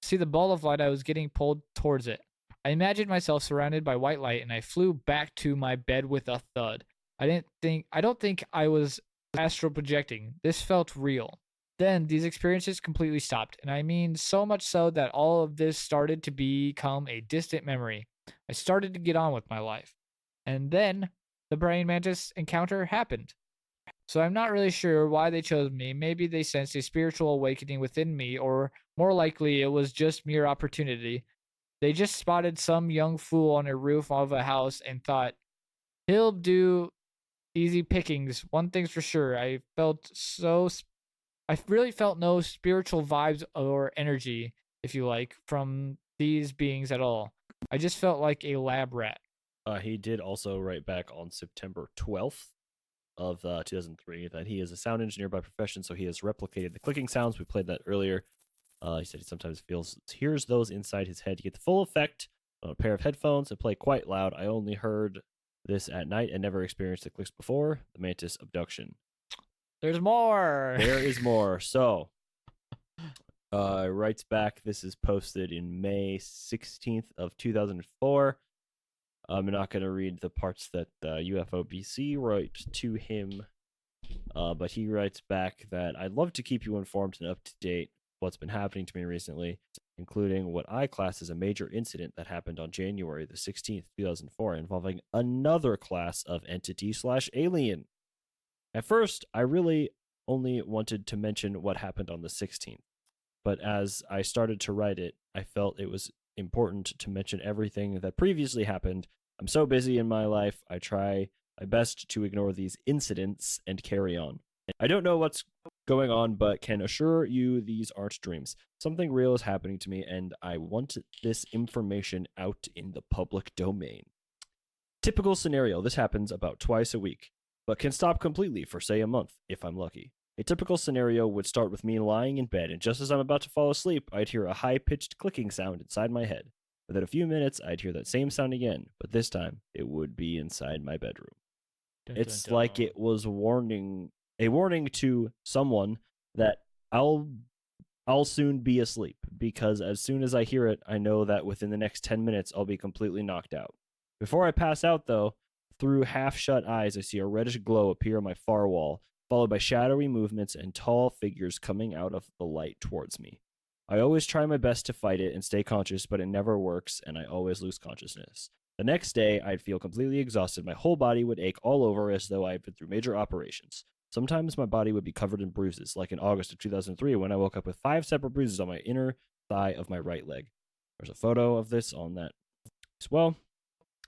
the ball of light. I was getting pulled towards it. I imagined myself surrounded by white light and I flew back to my bed with a thud. I don't think I was astral projecting. This felt real. Then these experiences completely stopped, and I mean so much so that all of this started to become a distant memory. I started to get on with my life. And then the praying mantis encounter happened. So I'm not really sure why they chose me. Maybe they sensed a spiritual awakening within me, or more likely it was just mere opportunity. They just spotted some young fool on a roof of a house and thought, he'll do easy pickings. One thing's for sure. I really felt no spiritual vibes or energy, if you like, from these beings at all. I just felt like a lab rat. He did also write back on September 12th of 2003 that he is a sound engineer by profession, so he has replicated the clicking sounds. We played that earlier. He said he sometimes hears those inside his head. You get the full effect on a pair of headphones that play quite loud. I only heard this at night and never experienced the clicks before. The mantis abduction. There's more. There is more. So, writes back. This is posted in May 16th of 2004. I'm not going to read the parts that UFO BC wrote to him, but he writes back that I'd love to keep you informed and up to date what's been happening to me recently, including what I class as a major incident that happened on January the 16th, 2004, involving another class of entity/alien. At first, I really only wanted to mention what happened on the 16th, but as I started to write it, I felt it was important to mention everything that previously happened. I'm so busy in my life, I try my best to ignore these incidents and carry on. I don't know what's going on, but can assure you these aren't dreams. Something real is happening to me, and I want this information out in the public domain. Typical scenario, this happens about twice a week, but can stop completely for, say, a month, if I'm lucky. A typical scenario would start with me lying in bed, and just as I'm about to fall asleep, I'd hear a high-pitched clicking sound inside my head. Within a few minutes, I'd hear that same sound again, but this time, it would be inside my bedroom. It's like it was a warning to someone that I'll soon be asleep, because as soon as I hear it, I know that within the next 10 minutes, I'll be completely knocked out. Before I pass out, though, through half-shut eyes, I see a reddish glow appear on my far wall, followed by shadowy movements and tall figures coming out of the light towards me. I always try my best to fight it and stay conscious, but it never works, and I always lose consciousness. The next day, I'd feel completely exhausted. My whole body would ache all over as though I had been through major operations. Sometimes my body would be covered in bruises, like in August of 2003 when I woke up with 5 separate bruises on my inner thigh of my right leg. There's a photo of this on that as well.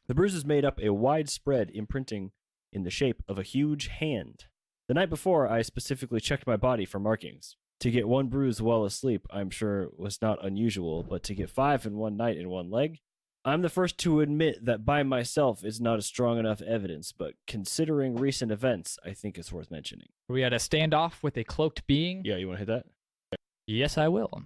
The bruises made up a widespread imprinting in the shape of a huge hand. The night before, I specifically checked my body for markings. To get 1 bruise while asleep, I'm sure was not unusual, but to get 5 in one night in one leg? I'm the first to admit that by myself is not a strong enough evidence, but considering recent events, I think it's worth mentioning. We had a standoff with a cloaked being. Yeah, you want to hit that? Yes, I will.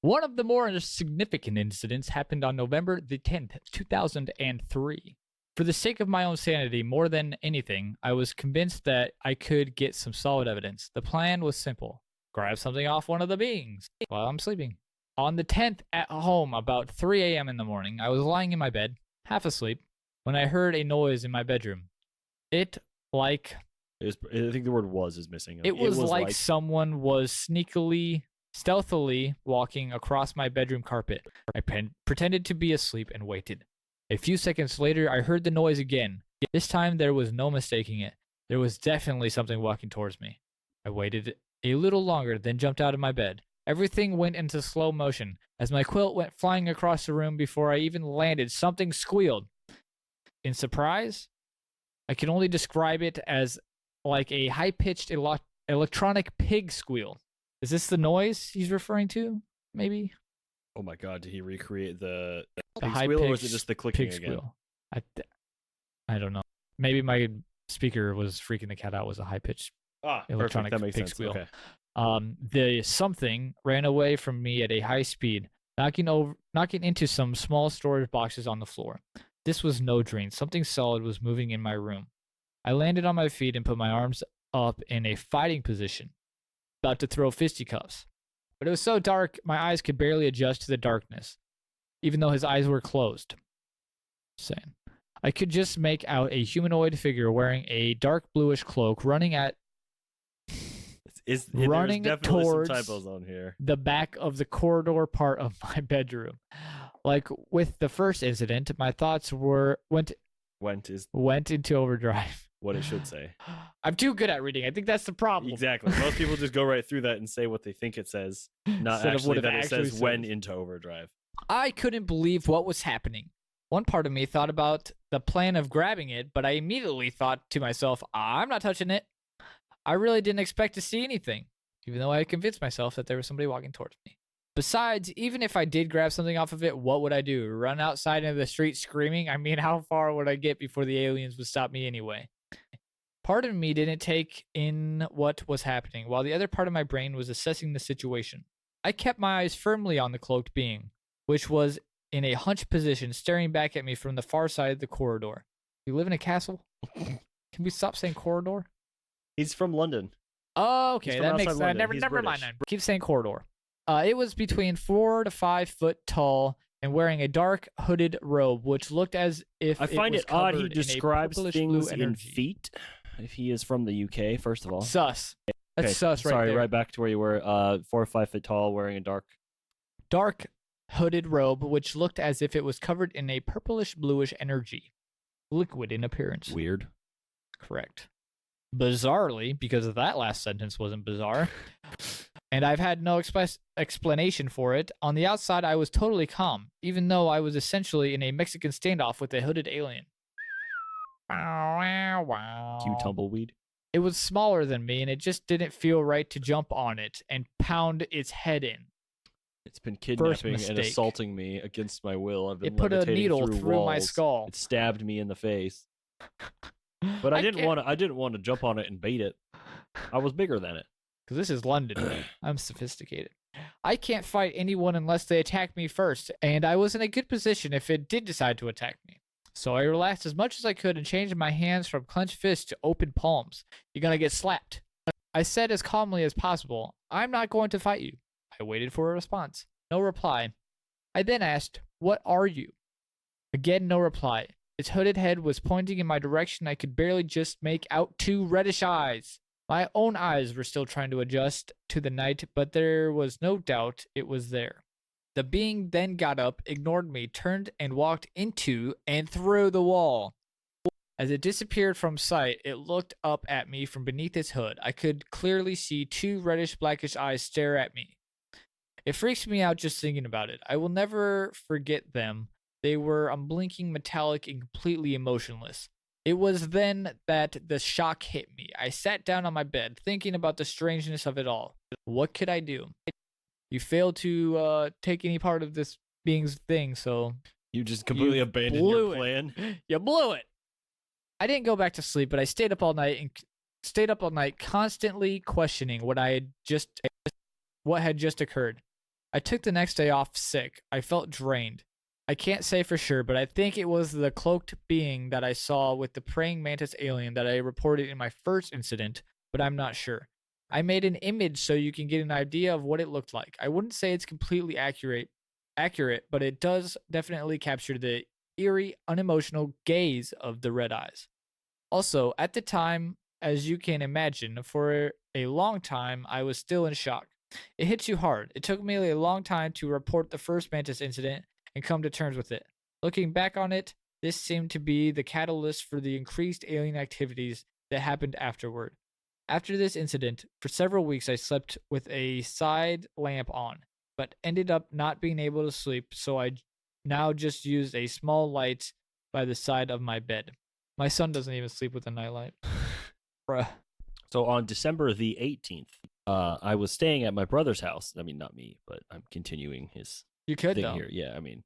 One of the more significant incidents happened on November the 10th, 2003. For the sake of my own sanity, more than anything, I was convinced that I could get some solid evidence. The plan was simple. Grab something off one of the beings while I'm sleeping. On the 10th at home, about 3 a.m. in the morning, I was lying in my bed, half asleep, when I heard a noise in my bedroom. It like I think the word "was" is missing. it was like someone was stealthily walking across my bedroom carpet. I pretended to be asleep and waited. A few seconds later, I heard the noise again. This time, there was no mistaking it. There was definitely something walking towards me. I waited a little longer, then jumped out of my bed. Everything went into slow motion. As my quilt went flying across the room before I even landed, something squealed. In surprise, I can only describe it as like a high-pitched electronic pig squeal. Is this the noise he's referring to? Maybe? Oh my god, did he recreate the high squeal, or was it just the clicking pig again? Squeal. I don't know. Maybe my speaker was freaking the cat out. Was a high-pitched electronic that makes pig sense. squeal. Okay. The something ran away from me at a high speed, knocking into some small storage boxes on the floor. This was no dream. Something solid was moving in my room. I landed on my feet and put my arms up in a fighting position, about to throw fisticuffs. But it was so dark, my eyes could barely adjust to the darkness, even though his eyes were closed. Same. I could just make out a humanoid figure wearing a dark bluish cloak running towards some typos on here. The back of the corridor part of my bedroom. Like with the first incident, my thoughts went into overdrive. What it should say. I'm too good at reading. I think that's the problem. Exactly. Most people just go right through that and say what they think it says, not Instead actually of what that it says went into overdrive. I couldn't believe what was happening. One part of me thought about the plan of grabbing it, but I immediately thought to myself, I'm not touching it. I really didn't expect to see anything, even though I had convinced myself that there was somebody walking towards me. Besides, even if I did grab something off of it, what would I do? Run outside into the street screaming? I mean, how far would I get before the aliens would stop me anyway? Part of me didn't take in what was happening, while the other part of my brain was assessing the situation. I kept my eyes firmly on the cloaked being, which was in a hunched position, staring back at me from the far side of the corridor. You live in a castle? Can we stop saying corridor? He's from London. Oh, okay. That makes sense. Never mind. Keep saying corridor. It was between 4 to 5 foot tall and wearing a dark hooded robe, which looked as if I find it odd he describes things in energy. feet. If he is from the UK, first of all. Sus. That's okay. sus right Sorry, there. right back to where you were. 4 or 5 feet tall, wearing a dark hooded robe, which looked as if it was covered in a purplish bluish energy, liquid in appearance. Weird. Correct. Bizarrely, because that last sentence wasn't bizarre, and I've had no explanation for it, on the outside I was totally calm, even though I was essentially in a Mexican standoff with a hooded alien. Cute tumbleweed. It was smaller than me, and it just didn't feel right to jump on it and pound its head in. It's been kidnapping and assaulting me against my will. I've been it put a needle through my skull. It stabbed me in the face. But I didn't want to jump on it and bait it. I was bigger than it. Because this is London. I'm sophisticated. I can't fight anyone unless they attack me first, and I was in a good position if it did decide to attack me. So I relaxed as much as I could and changed my hands from clenched fists to open palms. You're gonna get slapped. I said as calmly as possible, I'm not going to fight you. I waited for a response. No reply. I then asked, what are you? Again, no reply. Its hooded head was pointing in my direction. I could barely just make out 2 reddish eyes. My own eyes were still trying to adjust to the night, but there was no doubt it was there. The being then got up, ignored me, turned and walked into and through the wall. As it disappeared from sight, it looked up at me from beneath its hood. I could clearly see 2 reddish blackish eyes stare at me. It freaks me out just thinking about it. I will never forget them. They were unblinking, metallic, and completely emotionless. It was then that the shock hit me. I sat down on my bed, thinking about the strangeness of it all. What could I do? You failed to take any part of this being's thing, so... You just completely abandoned your plan? You blew it! I didn't go back to sleep, but I stayed up all night constantly questioning what had just occurred. I took the next day off sick. I felt drained. I can't say for sure, but I think it was the cloaked being that I saw with the praying mantis alien that I reported in my first incident, but I'm not sure. I made an image so you can get an idea of what it looked like. I wouldn't say it's completely accurate, but it does definitely capture the eerie, unemotional gaze of the red eyes. Also, at the time, as you can imagine, for a long time, I was still in shock. It hits you hard. It took me a long time to report the first mantis incident and come to terms with it. Looking back on it, this seemed to be the catalyst for the increased alien activities that happened afterward. After this incident, for several weeks I slept with a side lamp on, but ended up not being able to sleep, so I now just use a small light by the side of my bed. My son doesn't even sleep with a nightlight. Bruh. So on December the 18th, I was staying at my brother's house. I mean, not me, but I'm continuing his You could, thing though. here. Yeah, I mean,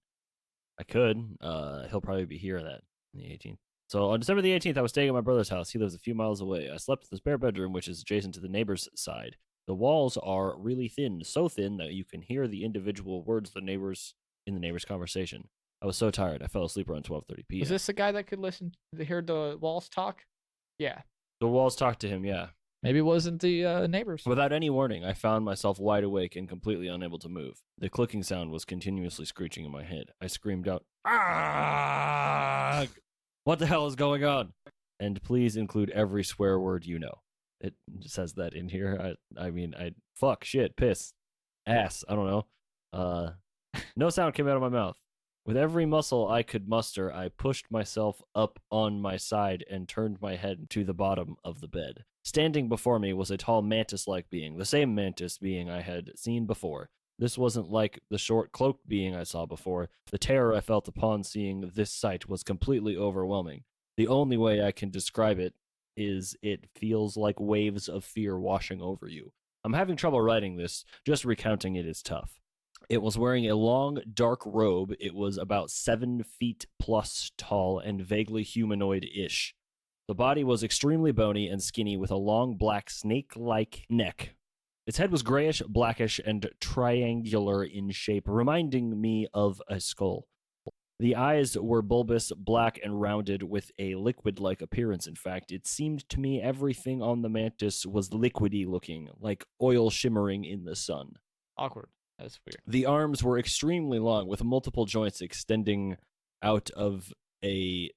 I could. He'll probably be here that on the 18th. So on December the 18th, I was staying at my brother's house. He lives a few miles away. I slept in the spare bedroom, which is adjacent to the neighbor's side. The walls are really thin, so thin that you can hear the individual words the neighbors in the neighbor's conversation. I was so tired, I fell asleep around 12:30 p.m. Was this the guy that could hear the walls talk? Yeah. The walls talked to him, yeah. Maybe it wasn't the neighbors. Without any warning, I found myself wide awake and completely unable to move. The clicking sound was continuously screeching in my head. I screamed out, "Ah! What the hell is going on?" And please include every swear word you know. It says that in here. I mean, fuck, shit, piss, ass, I don't know. No sound came out of my mouth. With every muscle I could muster, I pushed myself up on my side and turned my head to the bottom of the bed. Standing before me was a tall mantis-like being, the same mantis being I had seen before. This wasn't like the short cloaked being I saw before. The terror I felt upon seeing this sight was completely overwhelming. The only way I can describe it is it feels like waves of fear washing over you. I'm having trouble writing this, just recounting it is tough. It was wearing a long, dark robe. It was about 7 feet plus tall and vaguely humanoid-ish. The body was extremely bony and skinny with a long, black, snake-like neck. Its head was grayish, blackish, and triangular in shape, reminding me of a skull. The eyes were bulbous, black, and rounded with a liquid-like appearance. In fact, it seemed to me everything on the mantis was liquidy looking, like oil shimmering in the sun. Awkward. That's weird. The arms were extremely long, with multiple joints extending out of a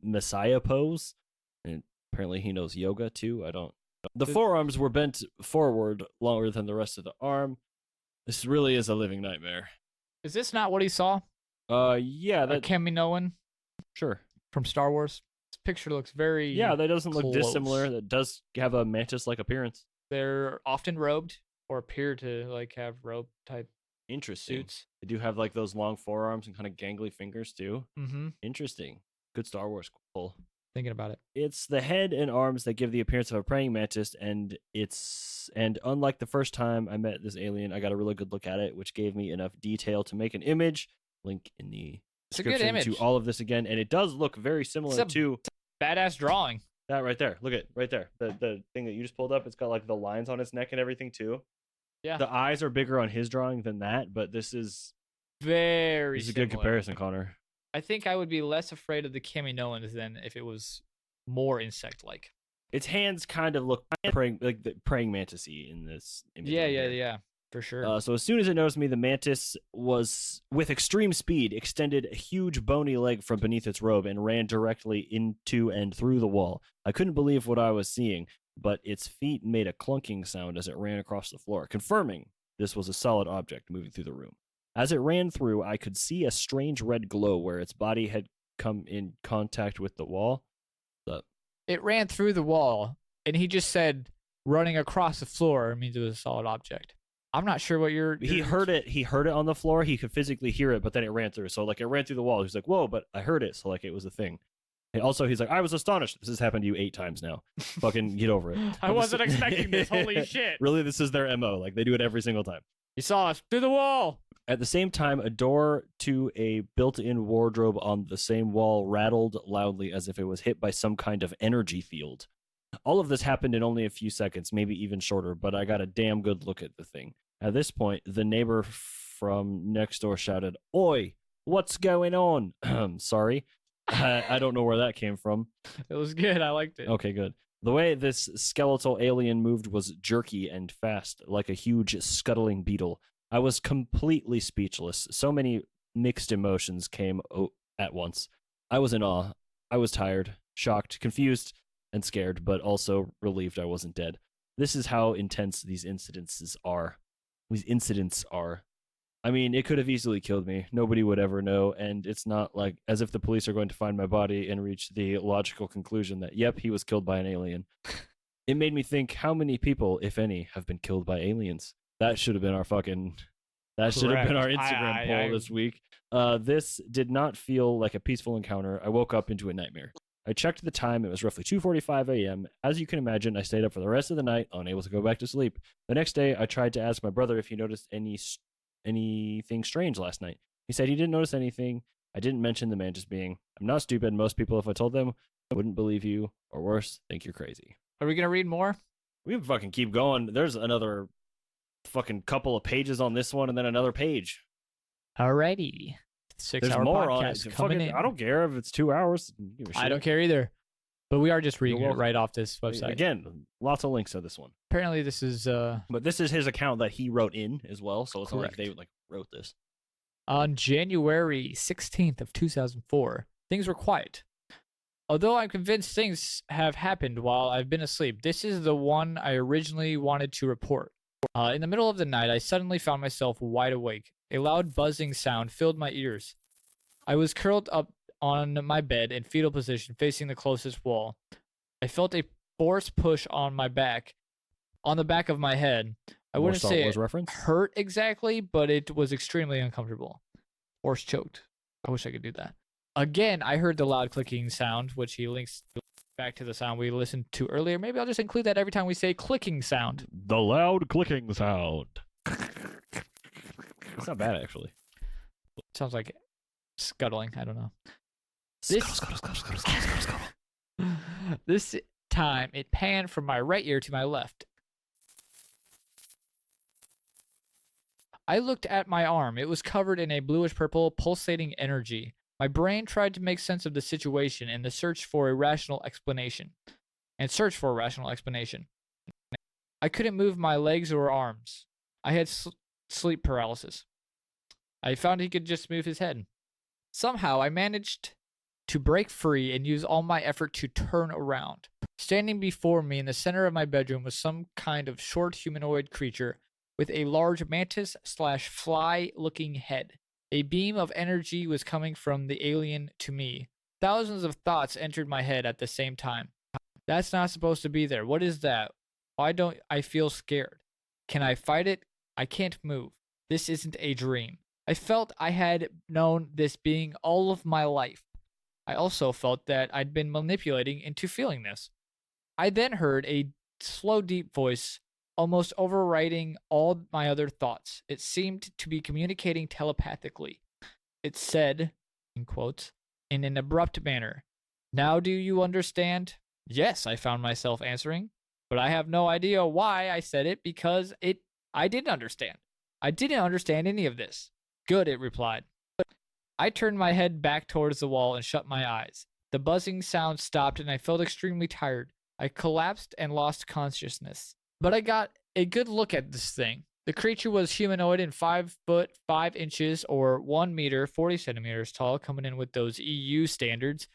messiah pose. And apparently he knows yoga too. I don't. The forearms were bent forward longer than the rest of the arm. This really is a living nightmare. Is this not what he saw? Yeah, that Kaminoan sure from Star Wars. This picture looks very that doesn't close. look dissimilar. That does have a mantis-like appearance. They're often robed or appear to like have robe type Interesting. suits. They do have like those long forearms and kind of gangly fingers too. Mm-hmm. Interesting. Good Star Wars pull. Thinking about it. It's the head and arms that give the appearance of a praying mantis, and unlike the first time I met this alien, I got a really good look at it, which gave me enough detail to make an image. Link in the description to all of this again, and it does look very similar to badass drawing. That right there. Look at right there. The thing that you just pulled up, it's got like the lines on its neck and everything too. Yeah. The eyes are bigger on his drawing than that, but this is very a good comparison, Connor. I think I would be less afraid of the Kaminoans than if it was more insect-like. Its hands kind of look praying like the praying mantis-y in this image. Yeah, for sure. So as soon as it noticed me, the mantis was, with extreme speed, extended a huge bony leg from beneath its robe and ran directly into and through the wall. I couldn't believe what I was seeing, but its feet made a clunking sound as it ran across the floor, confirming this was a solid object moving through the room. As it ran through, I could see a strange red glow where its body had come in contact with the wall. It ran through the wall, and he just said running across the floor means it was a solid object. I'm not sure what you're... He heard it on the floor. He could physically hear it, but then it ran through. So, like, it ran through the wall. He was like, whoa, but I heard it. So, like, it was a thing. And also, he's like, I was astonished. This has happened to you 8 times now. Fucking get over it. I wasn't expecting this. Holy shit. Really, this is their MO. Like, they do it every single time. You saw us through the wall. At the same time, a door to a built-in wardrobe on the same wall rattled loudly as if it was hit by some kind of energy field. All of this happened in only a few seconds, maybe even shorter, but I got a damn good look at the thing. At this point, the neighbor from next door shouted, "Oi, what's going on?" Sorry. I don't know where that came from. It was good. I liked it. Okay, good. The way this skeletal alien moved was jerky and fast, like a huge scuttling beetle. I was completely speechless. So many mixed emotions came at once. I was in awe. I was tired, shocked, confused, and scared, but also relieved I wasn't dead. This is how intense these incidents are. I mean, it could have easily killed me. Nobody would ever know, and it's not like as if the police are going to find my body and reach the logical conclusion that, yep, he was killed by an alien. It made me think, how many people, if any, have been killed by aliens? That should have been our fucking. That should have been our Instagram poll this week. This did not feel like a peaceful encounter. I woke up into a nightmare. I checked the time. It was roughly 2:45 a.m. As you can imagine, I stayed up for the rest of the night, unable to go back to sleep. The next day, I tried to ask my brother if he noticed anything strange last night. He said he didn't notice anything. I didn't mention the mantis being. I'm not stupid. Most people, if I told them, wouldn't believe you, or worse, think you're crazy. Are we gonna read more? We can fucking keep going. There's another fucking couple of pages on this one, and then another page. Alrighty. 6-hour more podcast on it. coming in. I don't care if it's 2 hours. I don't care either. But we are just reading it right off this website. Again, lots of links to this one. Apparently this is But this is his account that he wrote in as well, so it's correct. not like they wrote this. On January 16th of 2004, things were quiet. Although I'm convinced things have happened while I've been asleep, this is the one I originally wanted to report. In the middle of the night, I suddenly found myself wide awake. A loud buzzing sound filled my ears. I was curled up on my bed in fetal position, facing the closest wall. I felt a force push on my back, on the back of my head. I wouldn't say it hurt exactly, but it was extremely uncomfortable. Force choked. I wish I could do that. Again, I heard the loud clicking sound, which he links back to the sound we listened to earlier. Maybe I'll just include that every time we say clicking sound. The loud clicking sound. It's not bad, actually. Sounds like scuttling. I don't know. This time, it panned from my right ear to my left. I looked at my arm. It was covered in a bluish-purple pulsating energy. My brain tried to make sense of the situation and search for a rational explanation. I couldn't move my legs or arms. I had sleep paralysis. I found he could just move his head. Somehow, I managed to break free and use all my effort to turn around. Standing before me in the center of my bedroom was some kind of short humanoid creature with a large mantis/fly-looking head. A beam of energy was coming from the alien to me. Thousands of thoughts entered my head at the same time. That's not supposed to be there. What is that? Why don't I feel scared? Can I fight it? I can't move. This isn't a dream. I felt I had known this being all of my life. I also felt that I'd been manipulating into feeling this. I then heard a slow, deep voice, almost overriding all my other thoughts. It seemed to be communicating telepathically. It said, in quotes, in an abrupt manner, "Now do you understand?" Yes, I found myself answering, but I have no idea why I said it because I didn't understand. I didn't understand any of this. Good, it replied. I turned my head back towards the wall and shut my eyes. The buzzing sound stopped and I felt extremely tired. I collapsed and lost consciousness. But I got a good look at this thing. The creature was humanoid and 5 foot 5 inches or 1 meter 40 centimeters tall, coming in with those EU standards.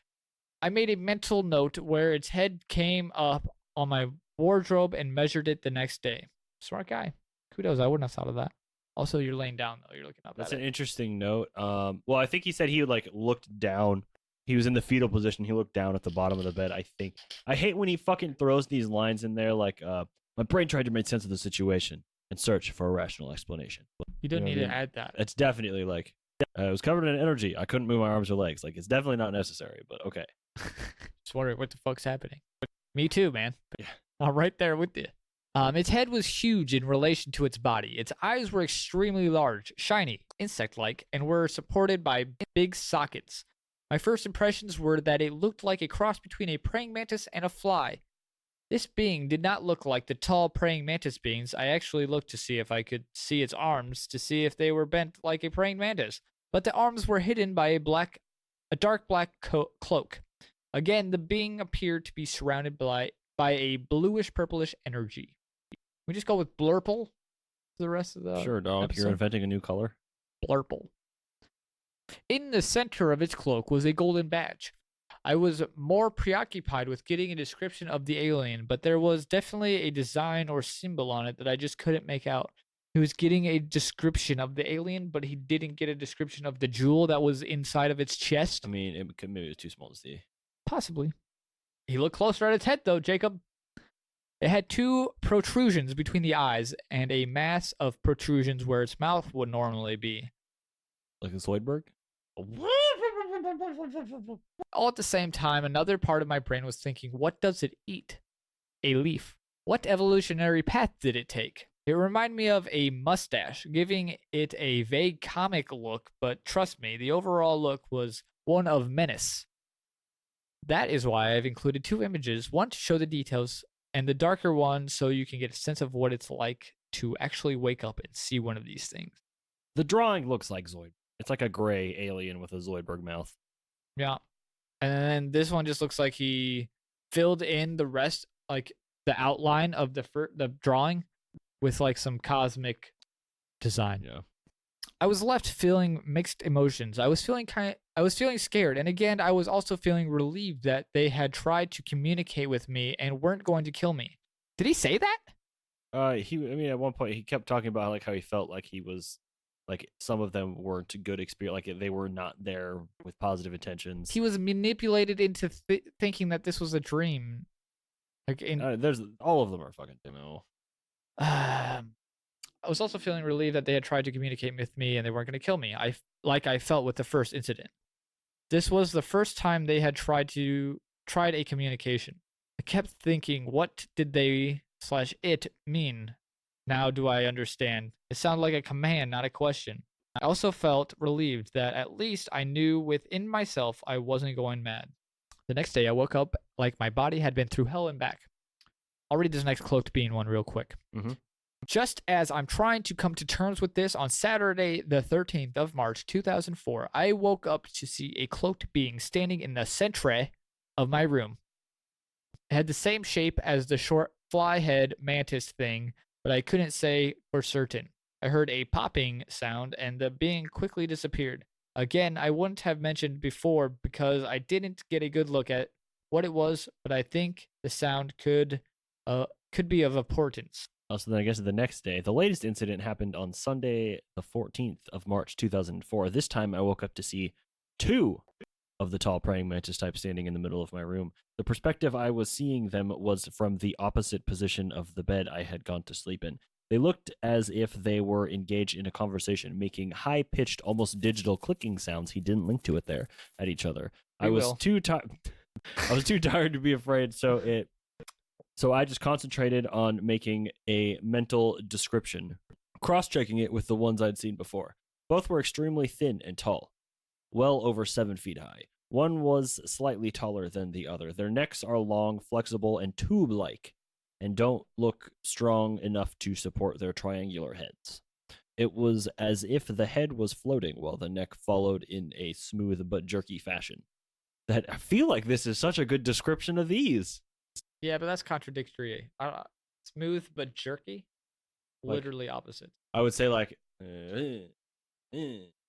I made a mental note where its head came up on my wardrobe and measured it the next day. Smart guy. Kudos, I wouldn't have thought of that. Also, you're laying down though. You're looking up. That's an interesting note. Well, I think he said he looked down. He was in the fetal position. He looked down at the bottom of the bed. I think. I hate when he fucking throws these lines in there like, my brain tried to make sense of the situation and search for a rational explanation. You don't need to add that. It's definitely like, it was covered in energy. I couldn't move my arms or legs. Like, it's definitely not necessary, but okay. Just wondering what the fuck's happening. Me too, man. Yeah. I'm right there with you. Its head was huge in relation to its body. Its eyes were extremely large, shiny, insect-like, and were supported by big sockets. My first impressions were that it looked like a cross between a praying mantis and a fly. This being did not look like the tall praying mantis beings. I actually looked to see if I could see its arms to see if they were bent like a praying mantis, but the arms were hidden by a dark black cloak. Again, the being appeared to be surrounded by a bluish purplish energy. We just go with blurple for the rest of the Sure, dog. episode? You're inventing a new color. Blurple. In the center of its cloak was a golden badge. I was more preoccupied with getting a description of the alien, but there was definitely a design or symbol on it that I just couldn't make out. He was getting a description of the alien, but he didn't get a description of the jewel that was inside of its chest. I mean, maybe it was too small to see. Possibly. He looked closer at its head, though, Jacob. It had two protrusions between the eyes and a mass of protrusions where its mouth would normally be. Like a Zoidberg? All at the same time, another part of my brain was thinking, what does it eat? A leaf. What evolutionary path did it take? It reminded me of a mustache, giving it a vague comic look, but trust me, the overall look was one of menace. That is why I've included two images, one to show the details, and the darker one so you can get a sense of what it's like to actually wake up and see one of these things. The drawing looks like Zoid. It's like a gray alien with a Zoidberg mouth. Yeah. And then this one just looks like he filled in the rest, like the outline of the drawing with like some cosmic design. Yeah. I was left feeling mixed emotions. I was feeling scared, and again, I was also feeling relieved that they had tried to communicate with me and weren't going to kill me. Did he say that? At one point he kept talking about like how he felt like he was like some of them weren't good experience, like they were not there with positive intentions. He was manipulated into thinking that this was a dream. Like there's all of them are fucking demo. I was also feeling relieved that they had tried to communicate with me and they weren't going to kill me. I felt with the first incident. This was the first time they had tried a communication. I kept thinking, what did they/it mean? Now do I understand? It sounded like a command, not a question. I also felt relieved that at least I knew within myself I wasn't going mad. The next day I woke up like my body had been through hell and back. I'll read this next cloaked being one real quick. Mm-hmm. Just as I'm trying to come to terms with this, on Saturday, the 13th of March, 2004, I woke up to see a cloaked being standing in the centre of my room. It had the same shape as the short fly head mantis thing, but I couldn't say for certain. I heard a popping sound, and the being quickly disappeared. Again, I wouldn't have mentioned before because I didn't get a good look at what it was, but I think the sound could be of importance. So then I guess the next day, the latest incident happened on Sunday, the 14th of March, 2004. This time I woke up to see two of the tall praying mantis type standing in the middle of my room. The perspective I was seeing them was from the opposite position of the bed I had gone to sleep in. They looked as if they were engaged in a conversation, making high-pitched, almost digital clicking sounds. He didn't link to it there at each other. I was too tired to be afraid, so I just concentrated on making a mental description, cross-checking it with the ones I'd seen before. Both were extremely thin and tall, well over 7 feet high. One was slightly taller than the other. Their necks are long, flexible, and tube-like, and don't look strong enough to support their triangular heads. It was as if the head was floating while the neck followed in a smooth but jerky fashion. I feel like this is such a good description of these. Yeah, but that's contradictory. Smooth but jerky? Literally opposite. I would say like...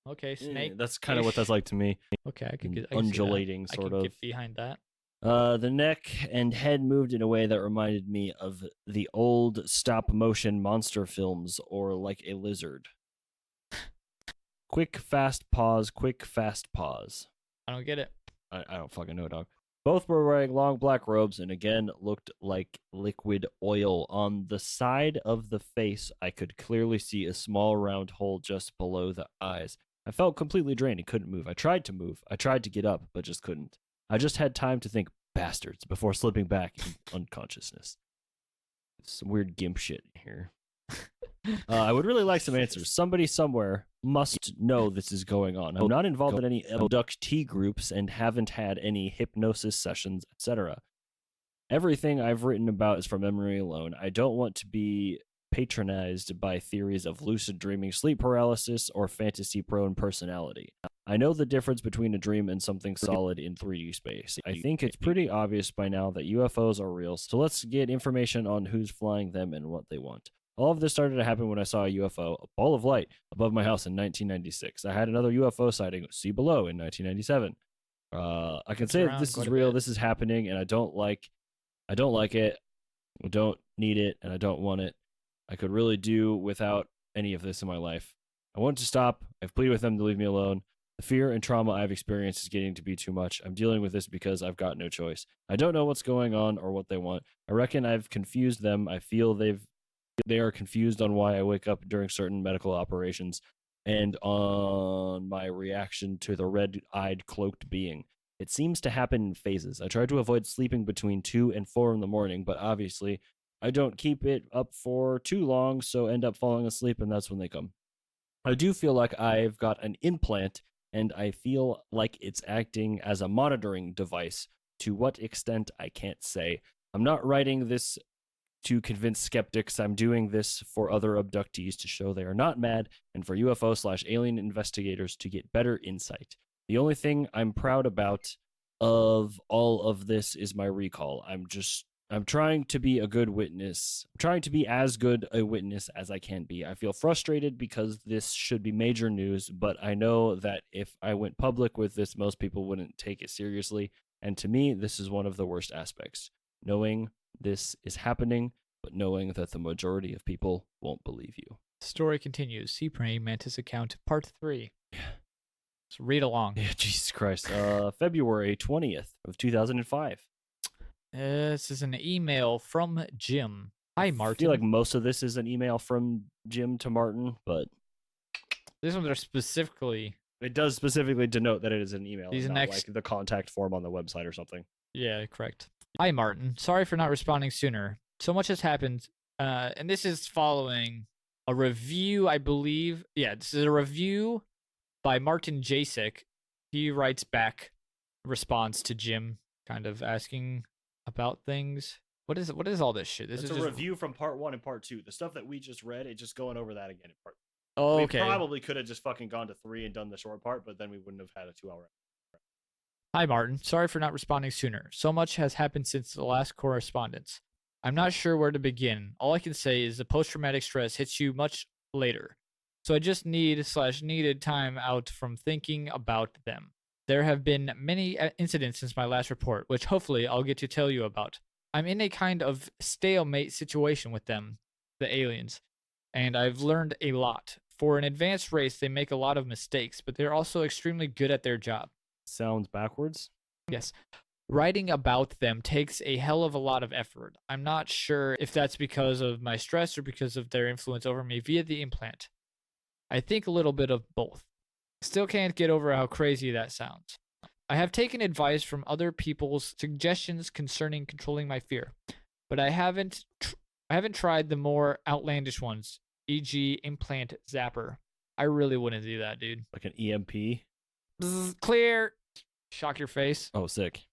Okay, snake. That's kind of what that's like to me. Okay, I could get undulating sort of. I can get behind that. The neck and head moved in a way that reminded me of the old stop-motion monster films, or like a lizard. Quick, fast pause, quick, fast pause. I don't get it. I don't fucking know, dog. Both were wearing long black robes and again looked like liquid oil. On the side of the face, I could clearly see a small round hole just below the eyes. I felt completely drained and couldn't move. I tried to move. I tried to get up, but just couldn't. I just had time to think, bastards, before slipping back in unconsciousness. Some weird gimp shit here. I would really like some answers. Somebody somewhere must know this is going on. I'm not involved in any abductee groups and haven't had any hypnosis sessions, etc. Everything I've written about is from memory alone. I don't want to be patronized by theories of lucid dreaming, sleep paralysis, or fantasy-prone personality. I know the difference between a dream and something solid in 3D space. I think it's pretty obvious by now that UFOs are real, so let's get information on who's flying them and what they want. All of this started to happen when I saw a UFO, a ball of light, above my house in 1996. I had another UFO sighting, see below, in 1997. I can say that this is real, this is happening, and I don't like it. I don't need it, and I don't want it. I could really do without any of this in my life. I want to stop. I've pleaded with them to leave me alone. The fear and trauma I've experienced is getting to be too much. I'm dealing with this because I've got no choice. I don't know what's going on or what they want. I reckon I've confused them. I feel they are confused on why I wake up during certain medical operations and on my reaction to the red-eyed cloaked being. It seems to happen in phases. I try to avoid sleeping between 2 and 4 in the morning, but obviously I don't keep it up for too long, so end up falling asleep, and that's when they come. I do feel like I've got an implant, and I feel like it's acting as a monitoring device. To what extent, I can't say. I'm not writing this to convince skeptics. I'm doing this for other abductees to show they are not mad, and for UFO/alien investigators to get better insight. The only thing I'm proud about of all of this is my recall. I'm trying to be a good witness. I'm trying to be as good a witness as I can be. I feel frustrated because this should be major news, but I know that if I went public with this, most people wouldn't take it seriously. And to me, this is one of the worst aspects. Knowing this is happening, but knowing that the majority of people won't believe you. Story continues. Sea Praying Mantis account part 3. So read along. Yeah, Jesus Christ. February 20th of 2005. This is an email from Jim. Hi, Martin. I feel like most of this is an email from Jim to Martin, but this one it does specifically denote that it is an email. These not next... like the contact form on the website or something. Yeah, correct. Hi, Martin. Sorry for not responding sooner. So much has happened, and this is following a review, I believe. Yeah, this is a review by Martin Jasek. He writes back response to Jim, kind of asking about things. What is all this shit? This is a review from part 1 and part 2. The stuff that we just read, it's just going over that again in part. Oh, okay. We probably could have just fucking gone to 3 and done the short part, but then we wouldn't have had a 2-hour. Hi, Martin. Sorry for not responding sooner. So much has happened since the last correspondence. I'm not sure where to begin. All I can say is the post-traumatic stress hits you much later. So I just needed time out from thinking about them. There have been many incidents since my last report, which hopefully I'll get to tell you about. I'm in a kind of stalemate situation with them, the aliens, and I've learned a lot. For an advanced race, they make a lot of mistakes, but they're also extremely good at their job. Sounds backwards. Yes. Writing about them takes a hell of a lot of effort. I'm not sure if that's because of my stress or because of their influence over me via the implant. I think a little bit of both. Still can't get over how crazy that sounds. I have taken advice from other people's suggestions concerning controlling my fear, but I haven't tried the more outlandish ones, e.g. implant zapper. I really wouldn't do that, dude. Like an EMP? Bzz, clear. Shock your face. Oh, sick.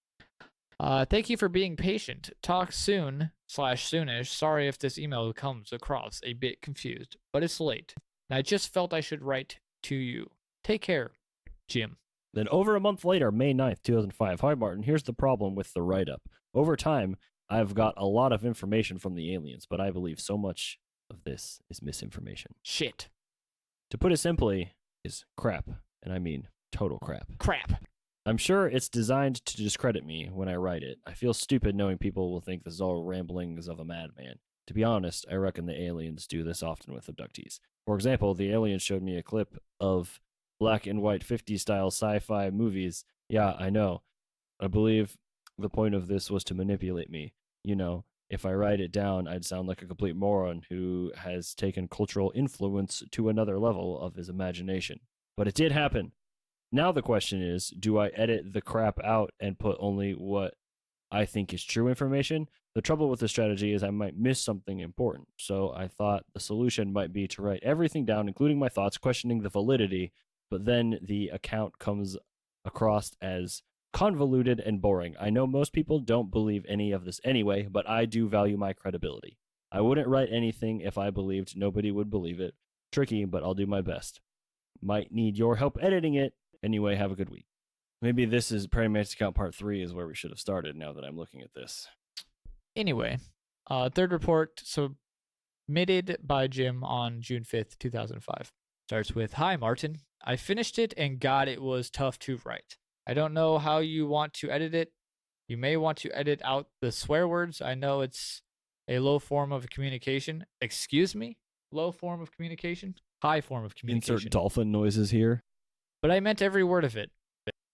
Thank you for being patient. Talk soon/soonish. Sorry if this email comes across a bit confused, but it's late. And I just felt I should write to you. Take care, Jim. Then over a month later, May 9th, 2005. Hi, Martin. Here's the problem with the write-up. Over time, I've got a lot of information from the aliens, but I believe so much of this is misinformation. Shit. To put it simply, is crap. And I mean total crap. Crap. I'm sure it's designed to discredit me when I write it. I feel stupid knowing people will think this is all ramblings of a madman. To be honest, I reckon the aliens do this often with abductees. For example, the aliens showed me a clip of black and white 50s style sci-fi movies. Yeah, I know. I believe the point of this was to manipulate me. You know, if I write it down, I'd sound like a complete moron who has taken cultural influence to another level of his imagination. But it did happen. Now the question is, do I edit the crap out and put only what I think is true information? The trouble with this strategy is I might miss something important. So I thought the solution might be to write everything down, including my thoughts, questioning the validity, but then the account comes across as convoluted and boring. I know most people don't believe any of this anyway, but I do value my credibility. I wouldn't write anything if I believed nobody would believe it. Tricky, but I'll do my best. Might need your help editing it. Anyway, have a good week. Maybe this is Prairie Mantis account part 3 is where we should have started now that I'm looking at this. Anyway, third report. So submitted by Jim on June 5th, 2005. Starts with, "Hi, Martin. I finished it and God, it was tough to write. I don't know how you want to edit it. You may want to edit out the swear words. I know it's a low form of communication." Excuse me? Low form of communication? High form of communication. Insert dolphin noises here. "But I meant every word of it.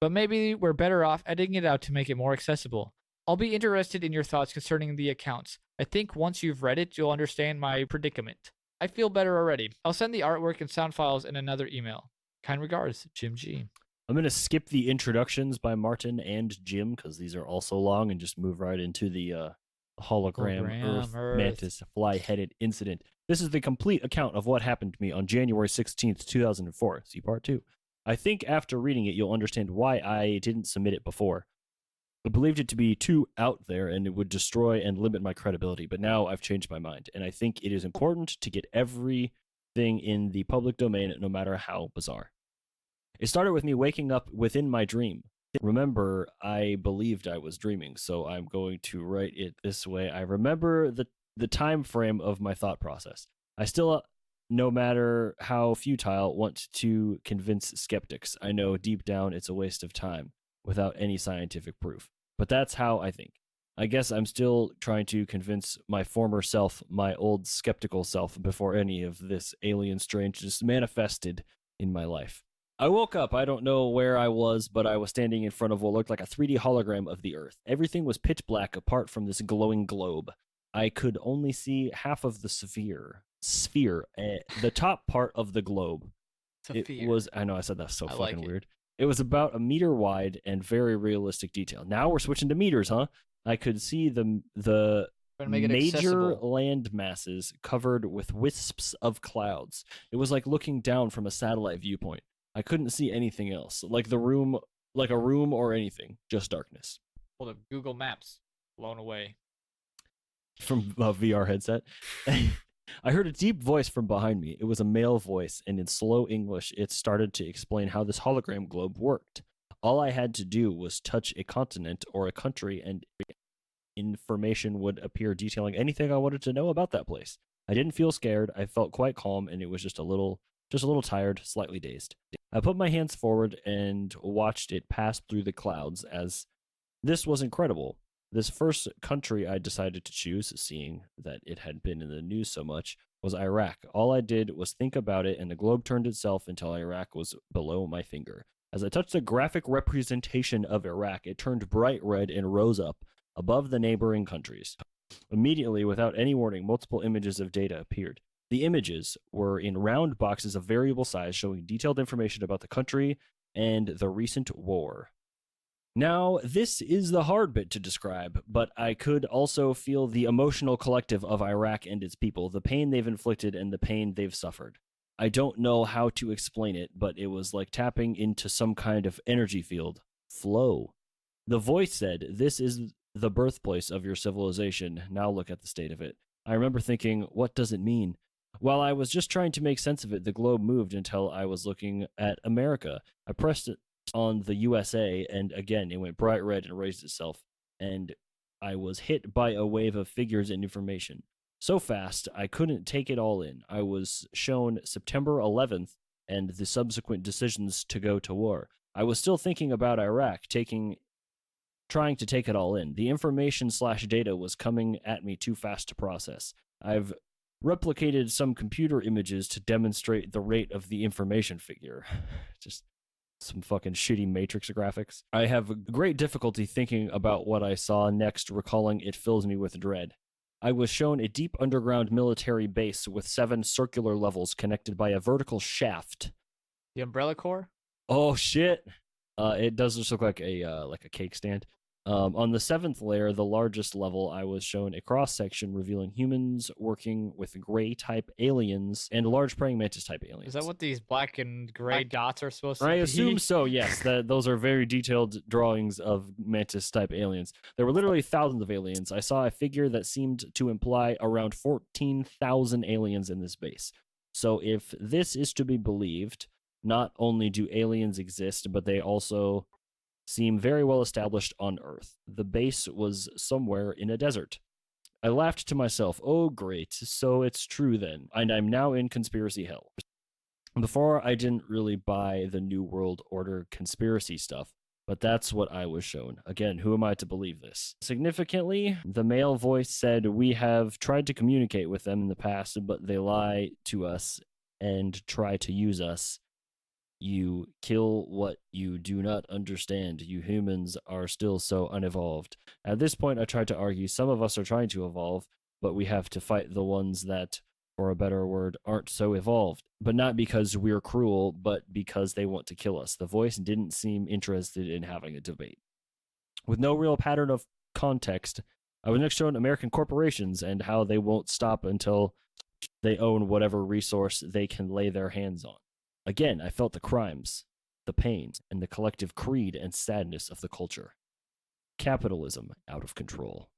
But maybe we're better off editing it out to make it more accessible. I'll be interested in your thoughts concerning the accounts. I think once you've read it, you'll understand my predicament. I feel better already. I'll send the artwork and sound files in another email. Kind regards, Jim G." I'm going to skip the introductions by Martin and Jim because these are also long and just move right into the hologram Earth Mantis fly-headed incident. This is the complete account of what happened to me on January 16th, 2004. See part 2. I think after reading it, you'll understand why I didn't submit it before. I believed it to be too out there and it would destroy and limit my credibility, but now I've changed my mind, and I think it is important to get everything in the public domain, no matter how bizarre. It started with me waking up within my dream. Remember, I believed I was dreaming, so I'm going to write it this way. I remember the time frame of my thought process. I still, no matter how futile, want to convince skeptics. I know deep down it's a waste of time without any scientific proof. But that's how I think. I guess I'm still trying to convince my former self, my old skeptical self, before any of this alien strangeness manifested in my life. I woke up. I don't know where I was, but I was standing in front of what looked like a 3D hologram of the Earth. Everything was pitch black apart from this glowing globe. I could only see half of the sphere. The top part of the globe. It was, I know I said that's so fucking weird. It was about a meter wide and very realistic detail. Now we're switching to meters, huh? I could see the major land masses covered with wisps of clouds. It was like looking down from a satellite viewpoint. I couldn't see anything else, like a room or anything, just darkness. Hold up, Google Maps, blown away. From a VR headset. I heard a deep voice from behind me. It was a male voice, and in slow English, it started to explain how this hologram globe worked. All I had to do was touch a continent or a country, and information would appear detailing anything I wanted to know about that place. I didn't feel scared. I felt quite calm, and it was just a little tired, slightly dazed. I put my hands forward and watched it pass through the clouds, as this was incredible. This first country I decided to choose, seeing that it had been in the news so much, was Iraq. All I did was think about it, and the globe turned itself until Iraq was below my finger. As I touched the graphic representation of Iraq, it turned bright red and rose up above the neighboring countries. Immediately, without any warning, multiple images of data appeared. The images were in round boxes of variable size, showing detailed information about the country and the recent war. Now, this is the hard bit to describe, but I could also feel the emotional collective of Iraq and its people, the pain they've inflicted and the pain they've suffered. I don't know how to explain it, but it was like tapping into some kind of energy field. Flow. The voice said, "This is the birthplace of your civilization. Now look at the state of it." I remember thinking, what does it mean? While I was just trying to make sense of it, the globe moved until I was looking at America. I pressed it on the USA, and again it went bright red and raised itself, and I was hit by a wave of figures and information. So fast, I couldn't take it all in. I was shown September 11th and the subsequent decisions to go to war. I was still thinking about Iraq, trying to take it all in. The information/data was coming at me too fast to process. I've replicated some computer images to demonstrate the rate of the information figure. Just some fucking shitty Matrix graphics. I have great difficulty thinking about what I saw next. Recalling it fills me with dread. I was shown a deep underground military base with 7 circular levels connected by a vertical shaft. The Umbrella Corps? Oh shit! It does just look like a cake stand. On the 7th layer, the largest level, I was shown a cross-section revealing humans working with gray-type aliens and large praying mantis-type aliens. Is that what these black and gray dots are supposed to be? I assume so, yes. Those are very detailed drawings of mantis-type aliens. There were literally thousands of aliens. I saw a figure that seemed to imply around 14,000 aliens in this base. So if this is to be believed, not only do aliens exist, but they also seem very well established on Earth. The base was somewhere in a desert. I laughed to myself. Oh, great. So it's true then. And I'm now in conspiracy hell. Before, I didn't really buy the New World Order conspiracy stuff, but that's what I was shown. Again, who am I to believe this? Significantly, the male voice said, "We have tried to communicate with them in the past, but they lie to us and try to use us. You kill what you do not understand. You humans are still so unevolved." At this point, I tried to argue some of us are trying to evolve, but we have to fight the ones that, for a better word, aren't so evolved. But not because we're cruel, but because they want to kill us. The voice didn't seem interested in having a debate. With no real pattern of context, I was next shown American corporations and how they won't stop until they own whatever resource they can lay their hands on. Again, I felt the crimes, the pain, and the collective creed and sadness of the culture. Capitalism out of control.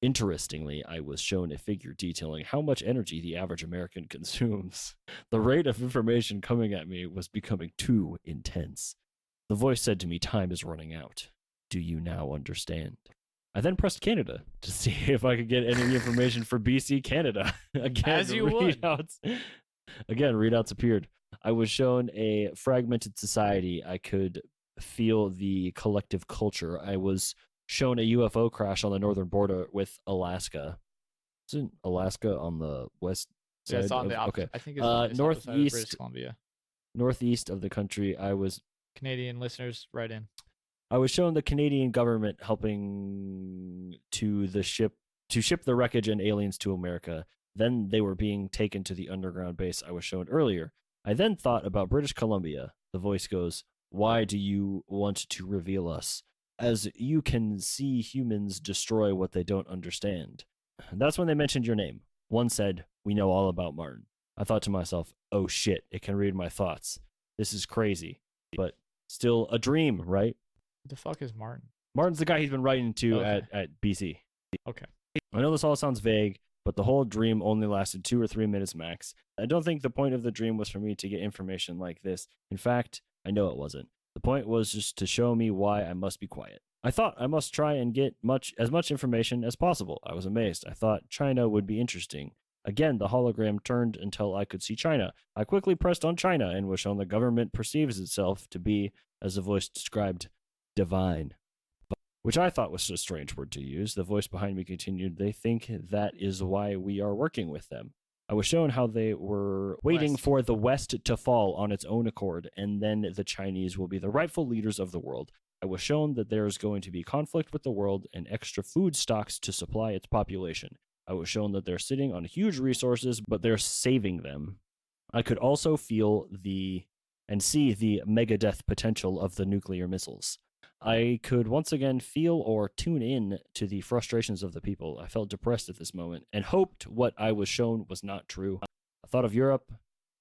Interestingly, I was shown a figure detailing how much energy the average American consumes. The rate of information coming at me was becoming too intense. The voice said to me, "Time is running out. Do you now understand?" I then pressed Canada to see if I could get any information for BC Canada. As you would. Readouts appeared. I was shown a fragmented society. I could feel the collective culture. I was shown a UFO crash on the northern border with Alaska. Isn't Alaska on the west side? Yeah, it's on the okay. I think it's on the side of British Northeast, Columbia. northeast of the country. I was Canadian listeners, write in. I was shown the Canadian government helping to ship the wreckage and aliens to America. Then they were being taken to the underground base I was shown earlier. I then thought about British Columbia. The voice goes, "Why do you want to reveal us? As you can see humans destroy what they don't understand." And that's when they mentioned your name. One said, "We know all about Martin." I thought to myself, oh shit, it can read my thoughts. This is crazy, but still a dream, right? What the fuck is Martin? Martin's the guy he's been writing to Okay. at BC. Okay. I know this all sounds vague, but the whole dream only lasted 2 or 3 minutes max. I don't think the point of the dream was for me to get information like this. In fact, I know it wasn't. The point was just to show me why I must be quiet. I thought I must try and get as much information as possible. I was amazed. I thought China would be interesting. Again, the hologram turned until I could see China. I quickly pressed on China and was shown the government perceives itself to be, as the voice described, divine. Which I thought was a strange word to use. The voice behind me continued, "They think that is why we are working with them." I was shown how they were waiting for the West to fall on its own accord, and then the Chinese will be the rightful leaders of the world. I was shown that there is going to be conflict with the world and extra food stocks to supply its population. I was shown that they're sitting on huge resources, but they're saving them. I could also feel and see the megadeath potential of the nuclear missiles. I could once again feel or tune in to the frustrations of the people. I felt depressed at this moment and hoped what I was shown was not true. I thought of Europe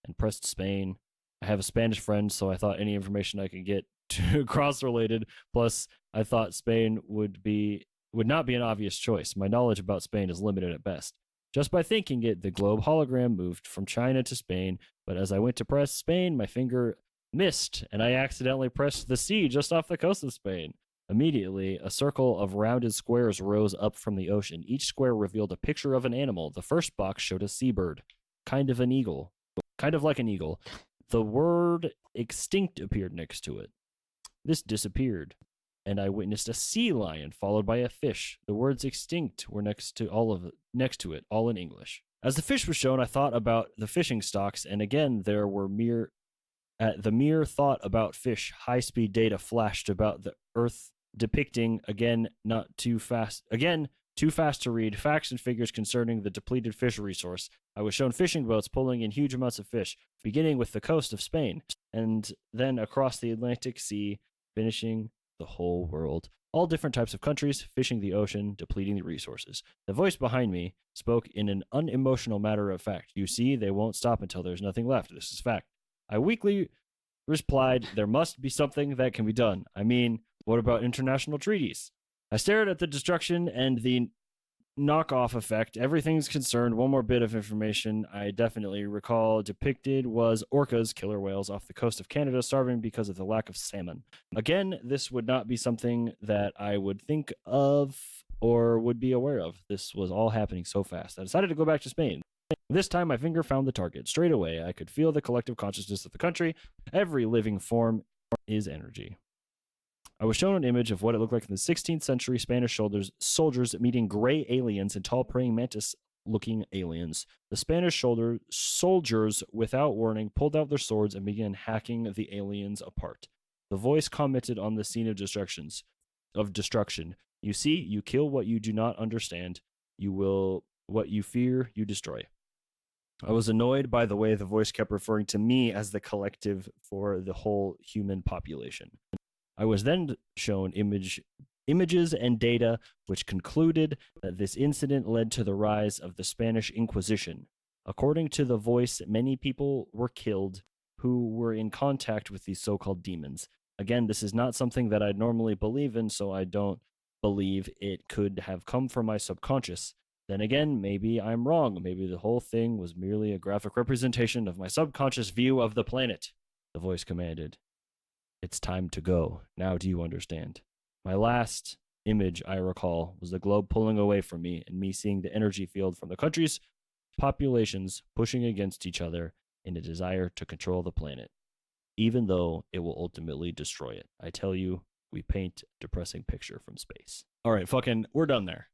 and pressed Spain. I have a Spanish friend, so I thought any information I could get to cross-related. Plus, I thought Spain would not be an obvious choice. My knowledge about Spain is limited at best. Just by thinking it, the globe hologram moved from China to Spain, but as I went to press Spain, my finger missed, and I accidentally pressed the sea just off the coast of Spain. Immediately, a circle of rounded squares rose up from the ocean. Each square revealed a picture of an animal. The first box showed a seabird, kind of like an eagle. The word extinct appeared next to it. This disappeared, and I witnessed a sea lion followed by a fish. The words extinct were next to it, all in English. As the fish was shown, I thought about the fishing stocks, and again there were the mere thought about fish, high-speed data flashed about the Earth, depicting, too fast to read, facts and figures concerning the depleted fish resource. I was shown fishing boats pulling in huge amounts of fish, beginning with the coast of Spain, and then across the Atlantic Sea, finishing the whole world. All different types of countries, fishing the ocean, depleting the resources. The voice behind me spoke in an unemotional matter of fact. "You see, they won't stop until there's nothing left. This is fact." I weakly replied, "There must be something that can be done. I mean, what about international treaties?" I stared at the destruction and the knockoff effect. Everything's concerned. One more bit of information I definitely recall depicted was orcas, killer whales, off the coast of Canada, starving because of the lack of salmon. Again, this would not be something that I would think of or would be aware of. This was all happening so fast. I decided to go back to Spain. This time, my finger found the target. Straight away, I could feel the collective consciousness of the country. Every living form is energy. I was shown an image of what it looked like in the 16th century Spanish soldiers meeting gray aliens and tall praying mantis-looking aliens. The Spanish soldiers, without warning, pulled out their swords and began hacking the aliens apart. The voice commented on the scene of destruction. You see, you kill what you do not understand. What you fear, you destroy. I was annoyed by the way the voice kept referring to me as the collective for the whole human population. I was then shown images and data which concluded that this incident led to the rise of the Spanish Inquisition. According to the voice, many people were killed who were in contact with these so-called demons. Again, this is not something that I'd normally believe in, so I don't believe it could have come from my subconscious. Then again, maybe I'm wrong. Maybe the whole thing was merely a graphic representation of my subconscious view of the planet. The voice commanded. It's time to go. Now do you understand? My last image, I recall, was the globe pulling away from me and me seeing the energy field from the country's populations pushing against each other in a desire to control the planet, even though it will ultimately destroy it. I tell you, we paint a depressing picture from space. All right, we're done there.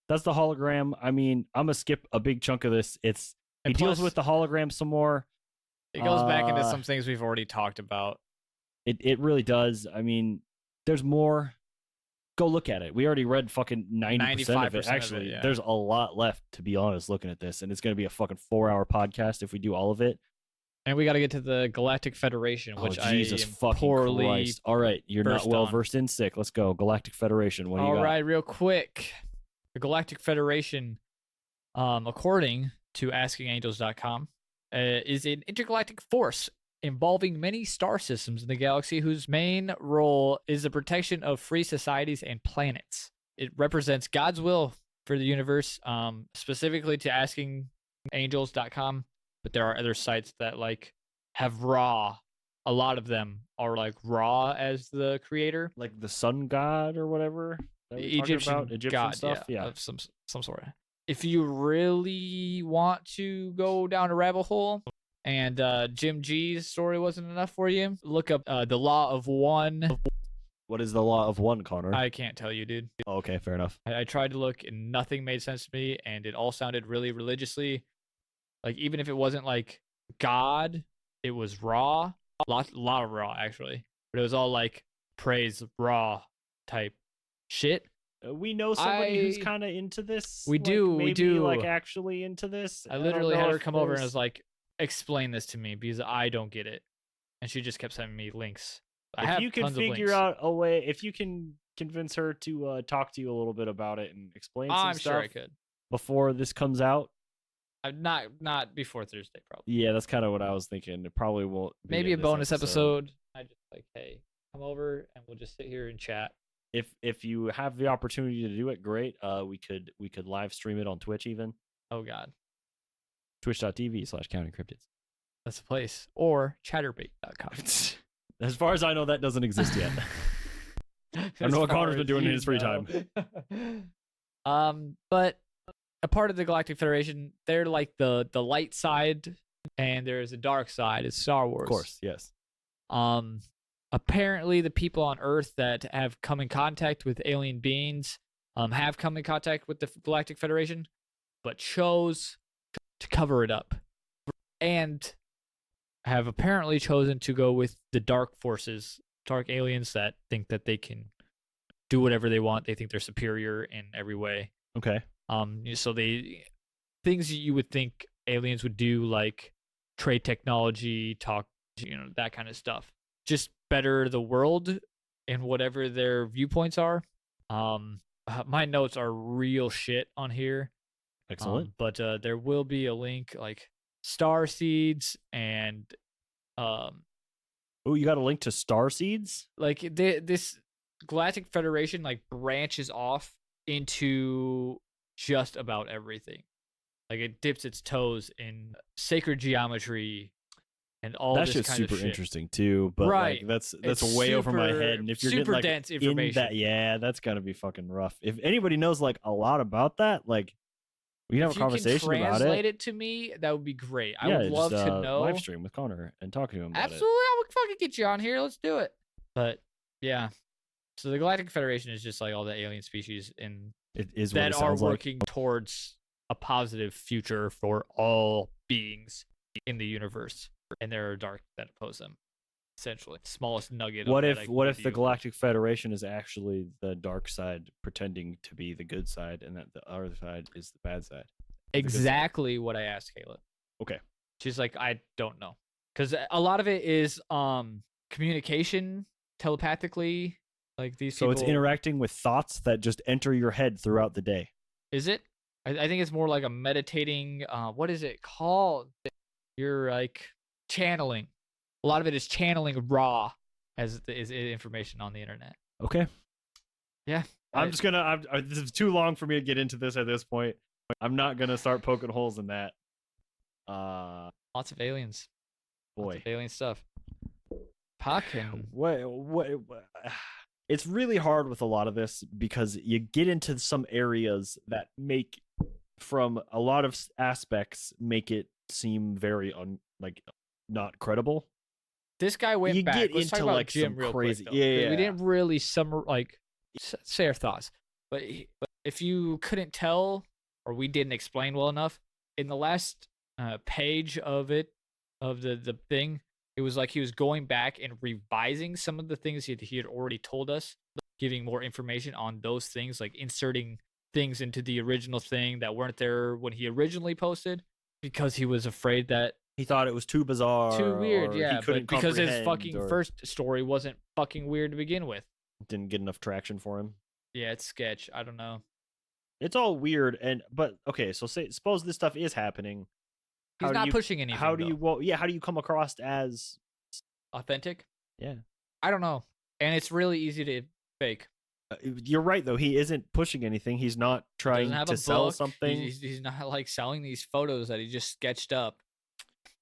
That's the hologram. I mean, I'm going to skip a big chunk of this. He deals with the hologram some more. It goes back into some things we've already talked about. It really does. I mean, there's more. Go look at it. We already read fucking 90% of it. Actually, yeah. There's a lot left, to be honest, looking at this. And it's going to be a fucking 4-hour podcast if we do all of it. And we got to get to the Galactic Federation, which Jesus fucking Christ. All right, you're not well versed in sick. Let's go. Galactic Federation. What do you got? All right, real quick. The Galactic Federation, according to AskingAngels.com, is an intergalactic force involving many star systems in the galaxy whose main role is the protection of free societies and planets. It represents God's will for the universe, specifically to AskingAngels.com, but there are other sites that have Ra. A lot of them are Ra as the creator, like the sun god or whatever. The Egyptian god, stuff, yeah. Of some sort. If you really want to go down a rabbit hole and Jim G's story wasn't enough for you, look up the Law of One. What is the Law of One, Connor? I can't tell you, dude. Oh, okay, fair enough. I tried to look and nothing made sense to me, and it all sounded really religiously. Even if it wasn't God, it was Ra. A lot of Ra, actually. But it was all praise Ra type shit. We know somebody who's kind of into this. We do. Actually into this. I literally had her come over and was explain this to me because I don't get it. And she just kept sending me links. If you can figure out a way, if you can convince her to talk to you a little bit about it and explain some I'm stuff sure I could. Before this comes out. Not before Thursday, probably. Yeah, that's kind of what I was thinking. It probably won't be maybe a bonus episode. I just hey, come over and we'll just sit here and chat. If you have the opportunity to do it, great. We could live stream it on Twitch even. Oh God. Twitch.tv/Counting Cryptids. That's the place. Or chatterbait.com. As far as I know, that doesn't exist yet. I don't know what Connor's been doing in his free time. But a part of the Galactic Federation, they're the light side, and there's a dark side. It's Star Wars. Of course, yes. Apparently, the people on Earth that have come in contact with alien beings have come in contact with the Galactic Federation, but chose to cover it up, and have apparently chosen to go with the dark forces, dark aliens that think that they can do whatever they want. They think they're superior in every way. Okay. So things you would think aliens would do, like trade technology, talk, that kind of stuff. Just better the world and whatever their viewpoints are. My notes are real shit on here. Excellent. But there will be a link star seeds and oh, you got a link to star seeds? This Galactic Federation branches off into just about everything. It dips its toes in sacred geometry, and all That this shit's kind of super shit. interesting too, but Right. like that's It's way over my head. super, And if you're getting super like dense in information. that, yeah, that's gotta be fucking rough. If anybody knows like a lot about that, like we can have If a you can conversation about translate it. it to me, that would be great. I would Yeah, just love to live know. stream with Connor and talk to him about Absolutely, I would fucking get you on here. Let's do it. But yeah, so the Galactic Federation is just like all the alien species in it. It is what that it are sounds like. working towards a positive future for all beings in the universe, and there are dark that oppose them. Essentially, smallest nugget. What of if that I can give the you. Galactic Federation is actually the dark side pretending to be the good side, and that the other side is the bad side? Exactly what I asked Caleb. Okay. She's like, I don't know, because a lot of it is communication telepathically. Like these So people. it's interacting with thoughts that just enter your head throughout the day. Is it? I think it's more like a meditating. What is it called? You're like channeling. A lot of it is channeling raw as is information on the internet. Okay. Yeah. I'm just gonna. This is too long for me to get into this at this point. I'm not gonna start poking holes in that. Lots of aliens. Boy, Lots of alien stuff. Puckin. What? It's really hard with a lot of this because you get into some areas that make, from a lot of aspects, make it seem very not credible. This guy went you back. Get Let's into talk about like Jim some real crazy, quick, though. yeah. We didn't really say our thoughts, but if you couldn't tell or we didn't explain well enough in the last page of the thing, it was like he was going back and revising some of the things he had already told us, giving more information on those things, like inserting things into the original thing that weren't there when he originally posted, because he was afraid that he thought it was too bizarre, too weird. or yeah, he couldn't but because his fucking or first story wasn't fucking weird to begin with. didn't get enough traction for him. Yeah, it's sketch. I don't know. It's all weird, but okay. So suppose this stuff is happening. He's not pushing anything. How do you how do you come across as authentic? Yeah, I don't know, and it's really easy to fake. You're right, though. He isn't pushing anything. He's not trying to sell something. He's not like selling these photos that he just sketched up.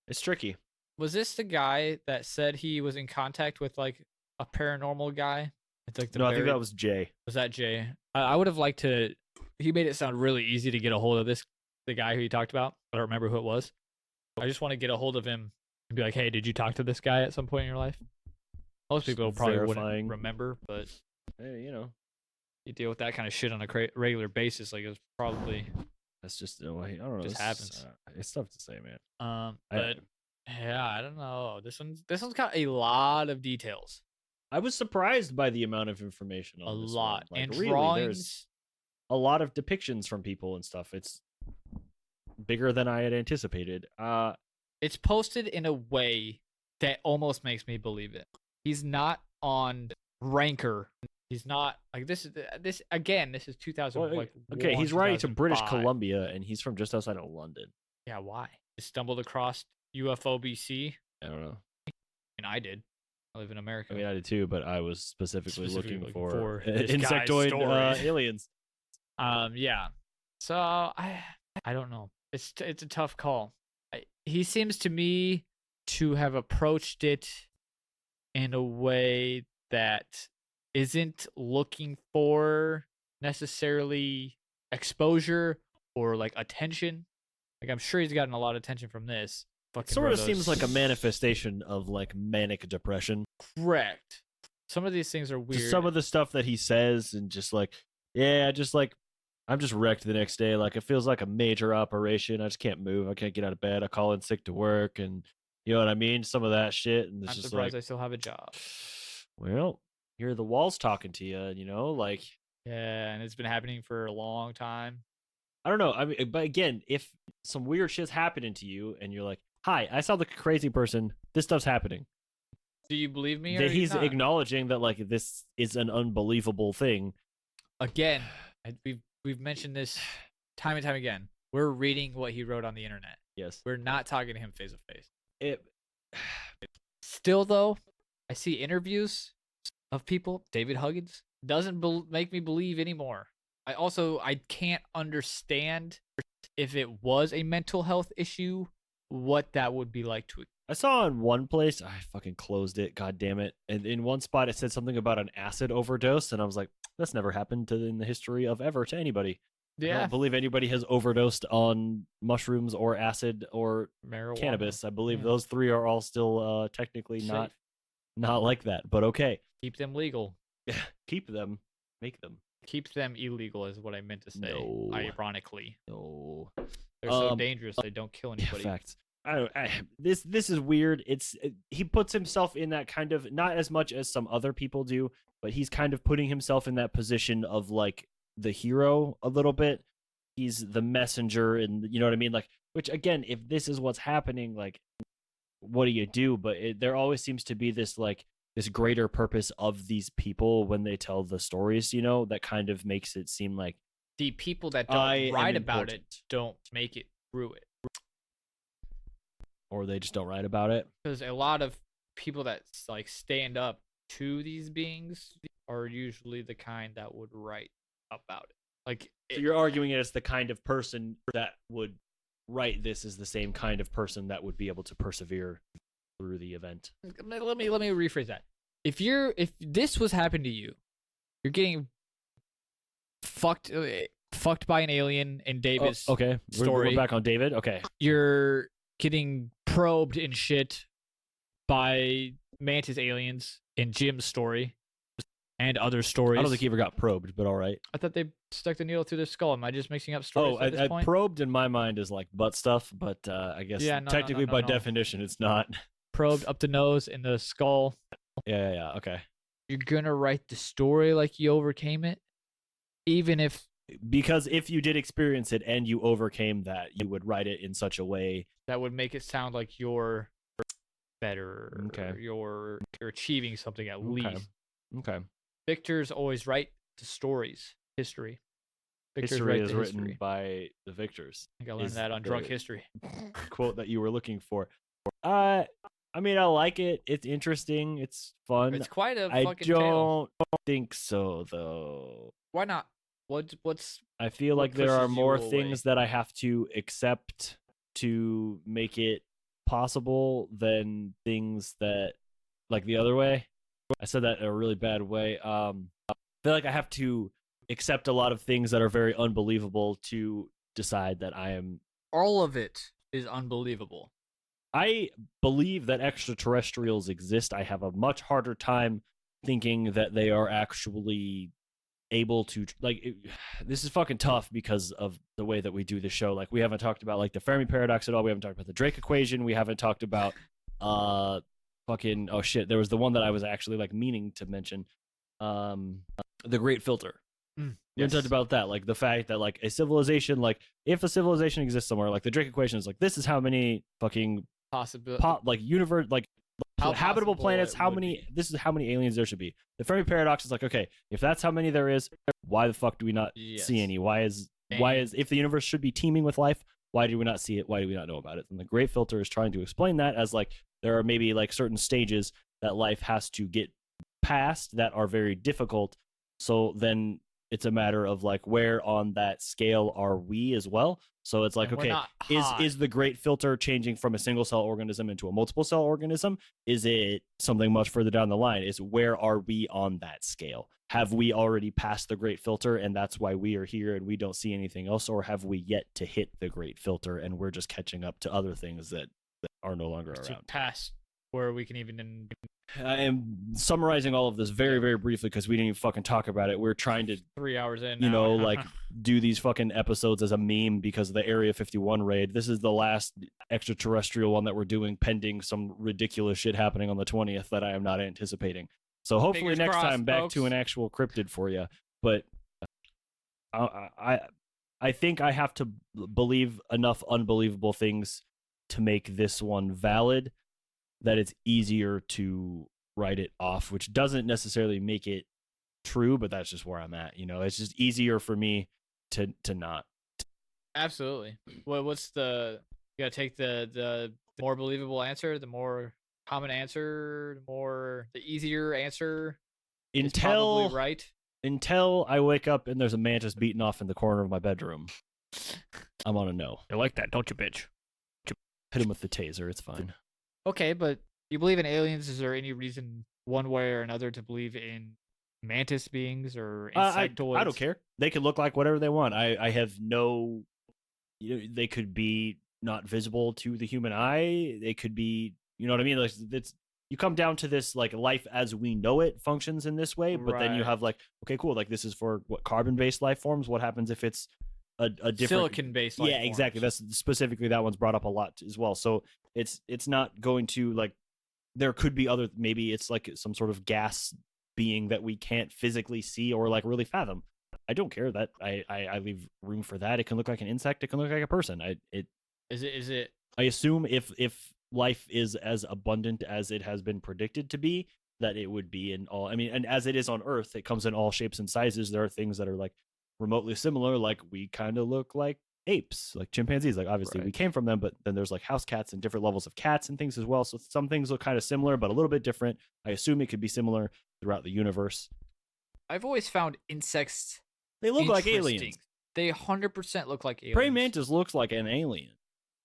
It's tricky. Was this the guy that said he was in contact with like a paranormal guy? It's like I think that was Jay. Was that Jay? I would have liked to. He made it sound really easy to get a hold of the guy who he talked about. I don't remember who it was. I just want to get a hold of him and be like, hey, did you talk to this guy at some point in your life? Most people probably wouldn't remember, but hey, you deal with that kind of shit on a regular basis. Like, it's probably that's just I don't know. Just happens. It's tough to say, man. But yeah, I don't know. This one's got a lot of details. I was surprised by the amount of information on this lot. Like, and really, drawings. There's a lot of depictions from people and stuff. It's bigger than I had anticipated. It's posted in a way that almost makes me believe it. He's not on Ranker. He's not like this again. This is 2000. Okay, he's writing to British Columbia, and he's from just outside of London. Yeah, why? Just stumbled across UFO BC. I don't know. And I did. I live in America. I mean, I did too, but I was specifically looking for this insectoid aliens. Yeah. So I don't know. It's a tough call. He seems to me to have approached it in a way that isn't looking for necessarily exposure or like attention. Like, I'm sure he's gotten a lot of attention from this. It sort of seems like a manifestation of like manic depression. Correct. Some of these things are weird. Just some of the stuff that he says, and just like, yeah, just like, I'm just wrecked the next day. Like, it feels like a major operation. I just can't move. I can't get out of bed. I call in sick to work, and you know what I mean? Some of that shit. And it's I'm just surprised like, I still have a job. Well, here are the walls talking to you, like. Yeah, and it's been happening for a long time. I don't know. I mean, but again, if some weird shit's happening to you, and you're like, hi, I saw the crazy person. This stuff's happening. Do you believe me? That he's acknowledging that like this is an unbelievable thing. Again, we've mentioned this time and time again. We're reading what he wrote on the internet. Yes. We're not talking to him face to face. Still though, I see interviews of people. David Huggins doesn't make me believe anymore. I can't understand if it was a mental health issue what that would be like to. I saw in one place, I fucking closed it, god damn it. And in one spot it said something about an acid overdose, and I was like, that's never happened in the history of ever to anybody. I Yeah, don't believe anybody has overdosed on mushrooms or acid or marijuana. cannabis. I believe Yeah. those three are all still technically Safe. not like that. But okay. Keep them legal. Keep them. Make them. Keep them illegal is what I meant to say. No. Ironically, No. they're so dangerous they don't kill anybody. Facts. This is weird. He puts himself in that kind of, not as much as some other people do, but he's kind of putting himself in that position of like the hero a little bit. He's the messenger, and you know what I mean. Like, which again, if this is what's happening, like, what do you do? But there always seems to be this like this greater purpose of these people when they tell the stories. You know, that kind of makes it seem like The people that don't write about it don't make it through it. Or they just don't write about it. Because a lot of people that like stand up to these beings are usually the kind that would write about it. Like, so you're arguing it's the kind of person that would write this is the same kind of person that would be able to persevere through the event. Let me rephrase that. If this was happening to you, you're getting fucked by an alien in David's okay. story. We're back on David. Okay. You're getting probed and shit by mantis aliens in Jim's story and other stories. I don't think he ever got probed, but all right. I thought they stuck the needle through their skull. Am I just mixing up stories at this point? Probed in my mind is like butt stuff, but I guess technically by definition it's not. Probed up the nose in the skull. Yeah. Okay. You're gonna write the story like you overcame it, even if. Because if you did experience it and you overcame that, you would write it in such a way that would make it sound like you're better. Okay. You're achieving something at least. Okay. Victors always write the stories. History. Victors history write is the written history. by the victors. I think I learned that on Drunk History. Quote that you were looking for. I mean, I like it. It's interesting. It's fun. It's quite a I fucking don't tale. think so, though. Why not? What's? I feel like there are pushes more you away? things that I have to accept to make it possible than things that, like the other way. I said that in a really bad way. I feel like I have to accept a lot of things that are very unbelievable to decide that I am. All of it is unbelievable. I believe that extraterrestrials exist. I have a much harder time thinking that they are actually able to, like, this is fucking tough because of the way that we do the show. Like, we haven't talked about like the Fermi paradox at all. We haven't talked about the Drake equation. We haven't talked about fucking, oh shit, there was the one that I was actually like meaning to mention, the Great Filter. We haven't talked about that, like the fact that like a civilization, like if a civilization exists somewhere, like the Drake equation is like, this is how many fucking like universe, like habitable planets, this is how many aliens there should be. The Fermi paradox is like, okay, if that's how many there is, why the fuck do we not see any? Why is if the universe should be teeming with life, why do we not see it? Why do we not know about it? And the Great Filter is trying to explain that as like there are maybe like certain stages that life has to get past that are very difficult. So then it's a matter of like where on that scale are we as well. So it's like, okay, is the Great Filter changing from a single cell organism into a multiple cell organism? Is it something much further down the line? Is where are we on that scale? Have we already passed the Great Filter and that's why we are here and we don't see anything else? Or have we yet to hit the Great Filter and we're just catching up to other things that are no longer around? Past where we can even. I am summarizing all of this very, very briefly because we didn't even fucking talk about it. We're trying to 3 hours in, you know, like do these fucking episodes as a meme because of the Area 51 raid. This is the last extraterrestrial one that we're doing pending some ridiculous shit happening on the 20th that I am not anticipating. So hopefully Fingers next crossed, time back folks. to an actual cryptid for you. But I think I have to believe enough unbelievable things to make this one valid that it's easier to write it off, which doesn't necessarily make it true, but that's just where I'm at. You know, it's just easier for me to not. Absolutely. What's the? You gotta take the more believable answer, the more common answer, the easier answer. Is probably right. Until I wake up and there's a mantis beating off in the corner of my bedroom, I'm on a no. You like that, don't you, bitch? Hit him with the taser. It's fine. Okay, but you believe in aliens. Is there any reason, one way or another, to believe in mantis beings or insectoids? I don't care. They can look like whatever they want. I have no. They could be not visible to the human eye. They could be. You know what I mean? Like it's. You come down to this like life as we know it functions in this way, but then you have like, okay, cool, like this is for what carbon-based life forms. What happens if it's a different silicon-based life forms? Exactly. That's specifically that one's brought up a lot as well. So it's not going to like there could be other, maybe it's like some sort of gas being that we can't physically see or like really fathom. I don't care that I leave room for that. It can look like an insect. It can look like a person. Is it? I assume if life is as abundant as it has been predicted to be, that it would be in all. I mean, and as it is on Earth, it comes in all shapes and sizes. There are things that are like remotely similar, like we kind of look like apes, like chimpanzees. Like obviously we came from them, but then there's like house cats and different levels of cats and things as well. So some things look kind of similar, but a little bit different. I assume it could be similar throughout the universe. I've always found insects. They look like aliens. They 100% look like aliens. Praying mantis looks like an alien.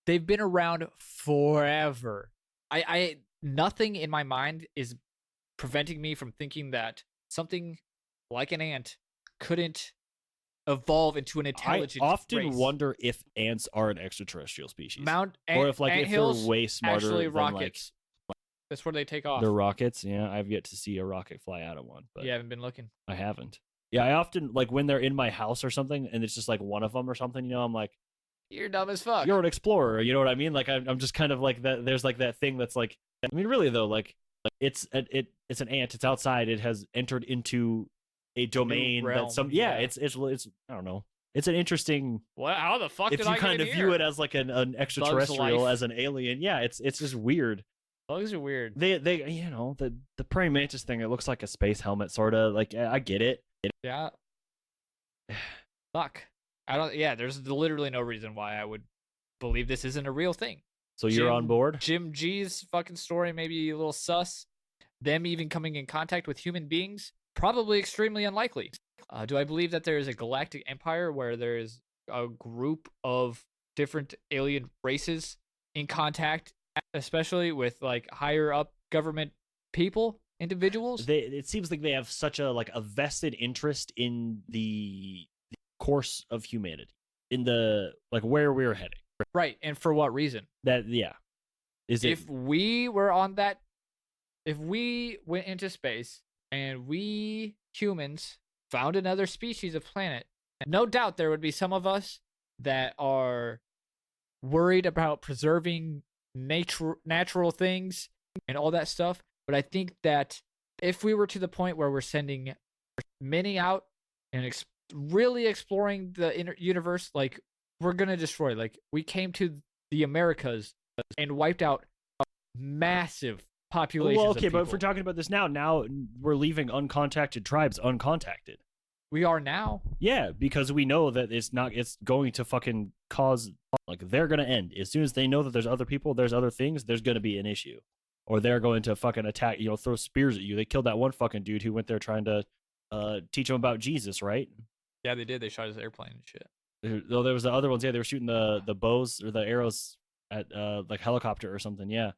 They've been around forever. I nothing in my mind is preventing me from thinking that something like an ant couldn't evolve into an intelligent I often race. wonder if ants are an extraterrestrial species. Or if they're way smarter actually than rockets. That's where they take off. They're rockets, yeah. I've yet to see a rocket fly out of one. But you haven't been looking. I haven't. Yeah, I often, like, when they're in my house or something, and it's just, like, one of them or something, you know, I'm like, you're dumb as fuck. You're an explorer, you know what I mean? Like, I'm just kind of like that. There's, like, that thing that's, like, I mean, really, though, like it's an ant. It's outside. It has entered into a domain realm, that it's I don't know. It's an interesting. What? How the fuck if did you I kind get of here? view it as like an extraterrestrial, as an alien, yeah, it's just weird. Bugs are weird. They you know, the praying mantis thing, it looks like a space helmet, sort of. Like, I get it. Yeah. Fuck. I don't. Yeah, there's literally no reason why I would believe this isn't a real thing. So you're on board? Jim G's fucking story, maybe a little sus. Them even coming in contact with human beings, probably extremely unlikely. Do I believe that there is a galactic empire where there is a group of different alien races in contact, especially with like higher up government people, individuals? It seems like they have such a vested interest in the course of humanity, in the like where we're heading. Right, and for what reason? If we were on that, if we went into space and we humans found another species of planet, no doubt there would be some of us that are worried about preserving natural things and all that stuff. But I think that if we were to the point where we're sending many out and really exploring the universe, like, we're gonna destroy. Like, we came to the Americas and wiped out massive populations. Well, okay, of but people. if we're talking about this now we're leaving uncontacted tribes uncontacted. We are now. Yeah, because we know that it's going to fucking cause, like, they're gonna end as soon as they know that there's other people, there's other things. There's gonna be an issue, or they're going to fucking attack. You know, throw spears at you. They killed that one fucking dude who went there trying to teach him about Jesus, right? Yeah, they did. They shot his airplane and shit. Though there was the other ones, yeah, they were shooting the bows or the arrows at like helicopter or something. Yeah,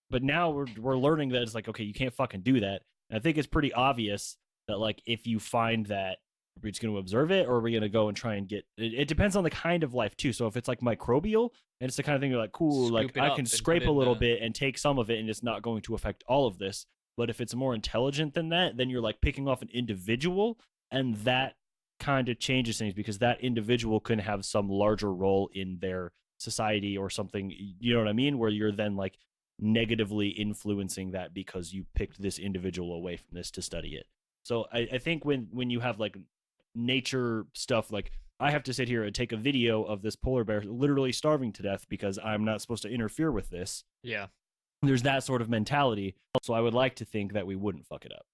but now we're learning that it's like, okay, you can't fucking do that. And I think it's pretty obvious that, like, if you find that, we're just going to observe it, or are we going to go and try and get it depends on the kind of life too. So if it's like microbial and it's the kind of thing you're like, cool, like I can scrape a little bit and take some of it and it's not going to affect all of this. But if it's more intelligent than that, then you're like picking off an individual, and that kind of changes things, because that individual can have some larger role in their society or something, you know what I mean, where you're then like negatively influencing that because you picked this individual away from this to study it. So I think when you have like nature stuff, like I have to sit here and take a video of this polar bear literally starving to death because I'm not supposed to interfere with this. Yeah, there's that sort of mentality. So I would like to think that we wouldn't fuck it up.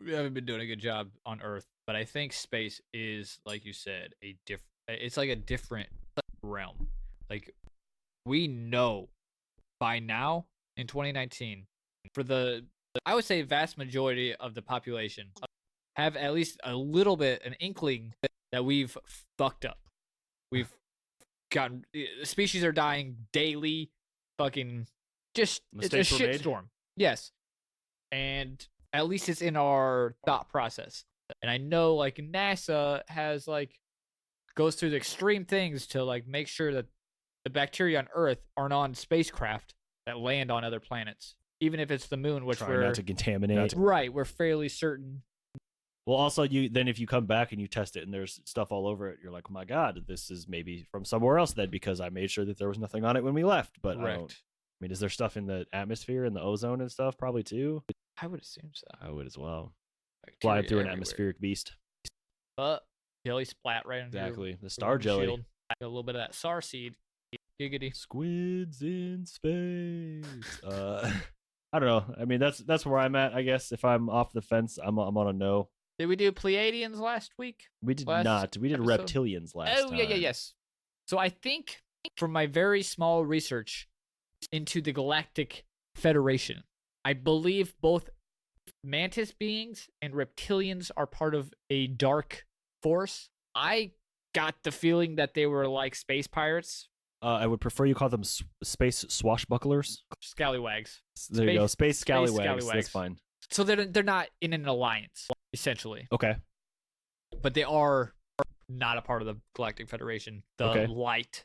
We haven't been doing a good job on Earth, but I think space is, like you said, it's like a different realm. Like, we know by now in 2019, for I would say vast majority of the population have at least a little bit, an inkling that we've fucked up. We've gotten species are dying daily. Fucking just it's a Mistakes were made. shitstorm. Yes, and at least it's in our thought process. And I know like NASA has like goes through the extreme things to like make sure that the bacteria on Earth aren't on spacecraft that land on other planets, even if it's the moon, which Try we're not to contaminate. right. We're fairly certain. Well, also if you come back and you test it and there's stuff all over it, you're like, oh my god, this is maybe from somewhere else then because I made sure that there was nothing on it when we left. But I mean, is there stuff in the atmosphere and the ozone and stuff? Probably too. I would assume so. I would as well. Bacteria Flying through an everywhere. atmospheric beast. Jelly splat right into Exactly. The your star jelly. windshield. A little bit of that SAR seed. Giggity. Squids in space. I don't know. I mean, that's where I'm at. I guess if I'm off the fence, I'm on a no. Did we do Pleiadians last week? We did Last not. We did episode? reptilians last time. Yes. So I think from my very small research into the Galactic Federation, I believe both mantis beings and reptilians are part of a dark force. I got the feeling that they were like space pirates. I would prefer you call them space swashbucklers. Scallywags. There you go. Space space scallywags. scallywags. That's fine. So they're not in an alliance, essentially. Okay. But they are not a part of the Galactic Federation. The Okay. light,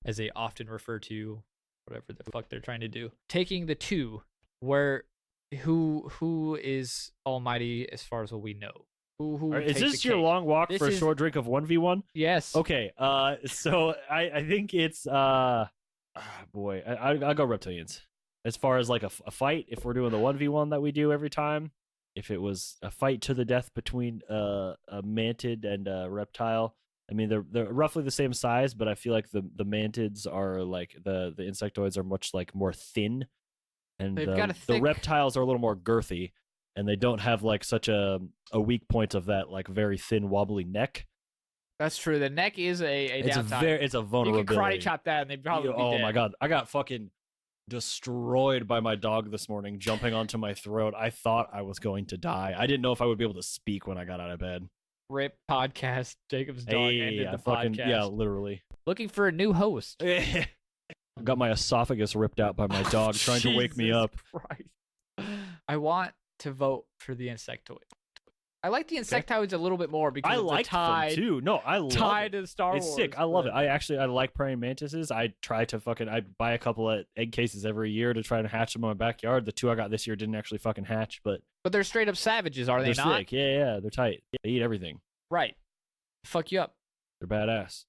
as they often refer to whatever the fuck they're trying to do. Taking the two, who is almighty as far as what we know? Who Is takes this the your cake? long walk This for a is- short drink of 1v1? Yes. Okay. So I think it's boy, I'll go reptilians. As far as like a fight, if we're doing the 1v1 that we do every time, if it was a fight to the death between a mantid and a reptile, I mean they're roughly the same size, but I feel like the mantids are like the insectoids are much like more thin, and They've got a the thick- reptiles are a little more girthy, and they don't have like such a weak point of that like very thin wobbly neck. That's true. The neck is a It's downside. it's a You vulnerability. can karate chop that and they'd probably be Oh dead. my god, I got fucking destroyed by my dog this morning, jumping onto my throat. I thought I was going to die. I didn't know if I would be able to speak when I got out of bed. Rip podcast. Jacob's dog ended I the fucking, podcast. yeah, literally. Looking for a new host. I got my esophagus ripped out by my dog trying to wake me Jesus up. Christ. I want to vote for the Insectoid. I like the Insectoids a little bit more because I of the like them tie too. No, I love tied it. to Star It's Wars. sick. I love it. but- I like praying mantises. I try to I buy a couple of egg cases every year to try to hatch them in my backyard. The two I got this year didn't actually fucking hatch, but But they're straight up savages, are they they're not? sick. Yeah, they're tight. They eat everything. Right. Fuck you up. They're badass.